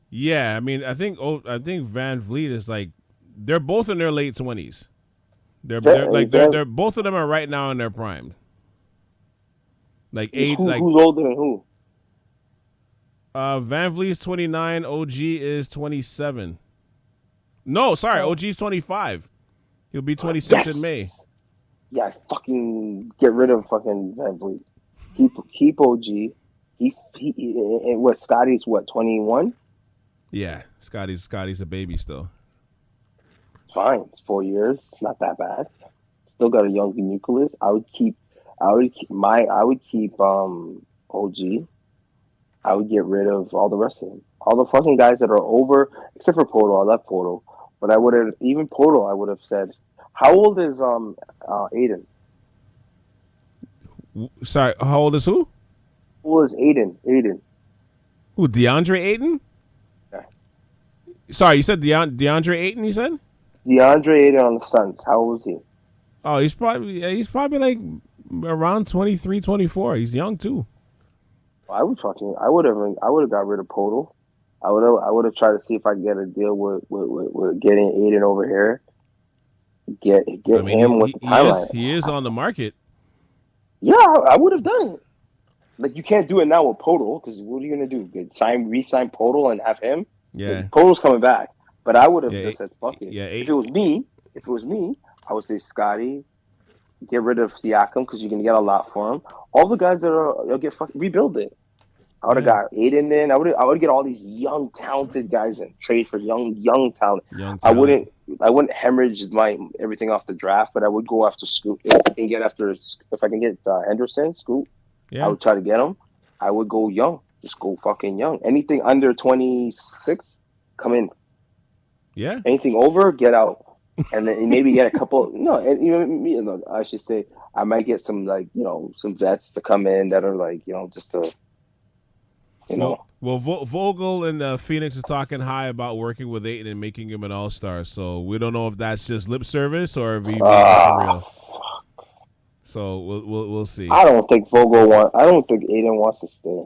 Yeah, I mean, I think Van Vliet is like they're both in their late 20s. They're both of them are right now in their prime. Like eight. Who's like older than who? Van Vliet's 29. OG is 27. No, sorry, OG's 25. He'll be 26 in May. Yeah, fucking get rid of fucking Van Vliet. Keep OG. He what? Scotty's what? 21. Yeah, Scotty's a baby still. Fine, it's 4 years. It's not that bad. Still got a young nucleus. I would keep OG. I would get rid of all the rest of them. All the fucking guys that are over, except for Poto. I love Poto, but I would have even Poto. I would have said, how old is Aiden? Sorry, how old is who? Who is Aiden? Who, DeAndre Ayton? Yeah. Sorry, you said DeAndre Ayton, you said? DeAndre Ayton on the Suns. How old is he? Oh, he's probably like around 23, 24. He's young too. I would have got rid of Poto. I would have tried to see if I could get a deal with getting Aiden over here. Get him with the timeline. He is on the market. Yeah, I would have done it. Like, you can't do it now with Poto, because what are you gonna do? Re-sign Poto and have him? Yeah, like, Poto's coming back. But I would have just said, "Fuck it." Yeah, if it was me, I would say Scotty, get rid of Siakam because you're gonna get a lot for him. All the guys that you'll get rebuild it. I would have got Aiden in. I would get all these young, talented guys and trade for young talent. I wouldn't hemorrhage everything off the draft, but I would go after Scoot. If I can get Henderson, Scoot, I would try to get him. I would go young, just go fucking young. Anything under 26, come in. Yeah. Anything over, get out, and then maybe get a couple. No, and even I should say I might get some some vets to come in that are just to. Well, Vogel and Phoenix is talking high about working with Ayton and making him an all-star. So we don't know if that's just lip service or if he's real. So we'll see. I don't think Ayton wants to stay.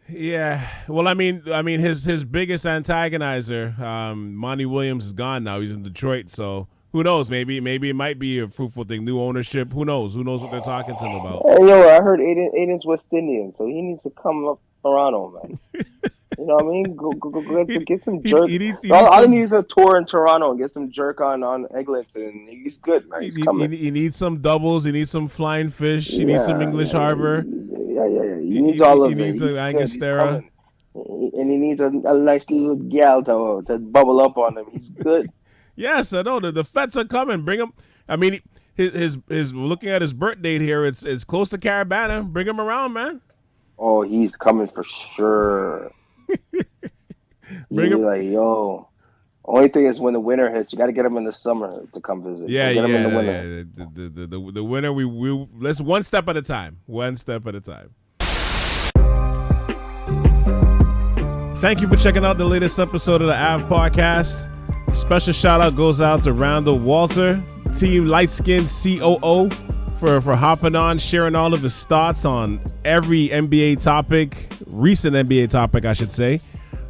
Yeah. Well, I mean, his biggest antagonizer, Monty Williams, is gone now. He's in Detroit. So who knows? Maybe it might be a fruitful thing. New ownership. Who knows? Who knows what they're talking to him about? Hey, I heard Aiden's West Indian, so he needs to come up. Toronto, man. You know what I mean? Go get some jerk. All he needs is a tour in Toronto and get some jerk on Eglinton. He's good, man. He needs some doubles. He needs some flying fish. He needs some English Harbor. Yeah. He needs all of it. He needs an Angostura. And he needs a nice little gal to bubble up on him. He's good. Yes, I know. The Feds are coming. Bring him. I mean, his looking at his birth date here. It's close to Carabana. Bring him around, man. Oh, he's coming for sure. Like, yo. Only thing is when the winter hits, you got to get him in the summer to come visit. Yeah. The winter, we let's one step at a time. One step at a time. Thank you for checking out the latest episode of the Ave Podcast. Special shout out goes out to Randall Walter, Team Light Skin COO. For hopping on, sharing all of his thoughts on every NBA topic, recent NBA topic, I should say.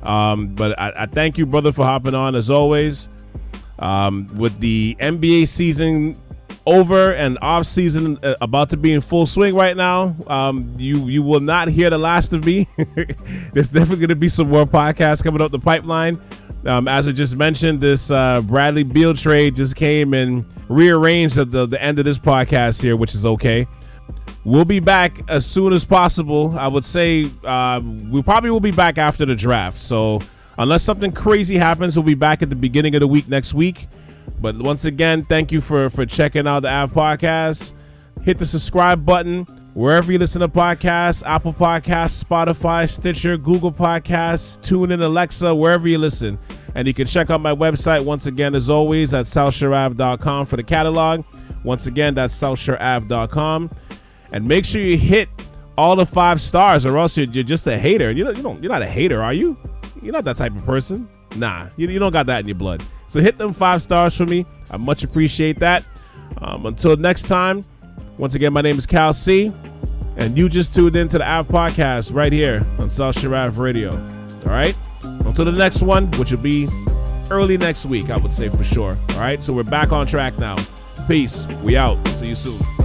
But I thank you, brother, for hopping on as always. With the NBA season over and off season about to be in full swing right now, you will not hear the last of me. There's definitely going to be some more podcasts coming up the pipeline. As I just mentioned, this Bradley Beal trade just came and rearranged at the end of this podcast here, which is okay. We'll be back as soon as possible. I would say we probably will be back after the draft. So unless something crazy happens, we'll be back at the beginning of the week next week. But once again, thank you for checking out the Ave Podcast. Hit the subscribe button wherever you listen to podcasts, Apple Podcasts, Spotify, Stitcher, Google Podcasts, TuneIn, Alexa, wherever you listen. And you can check out my website once again, as always, at southshoreave.com for the catalog. Once again, that's southshoreave.com. And make sure you hit all the 5 stars, or else you're just a hater. You're not a hater, are you? You're not that type of person. Nah, you don't got that in your blood. So hit them 5 stars for me. I much appreciate that. Until next time, once again, my name is Cal C, and you just tuned into the Ave Podcast right here on South Sharav Radio. All right? Until the next one, which will be early next week, I would say for sure. All right? So we're back on track now. Peace. We out. See you soon.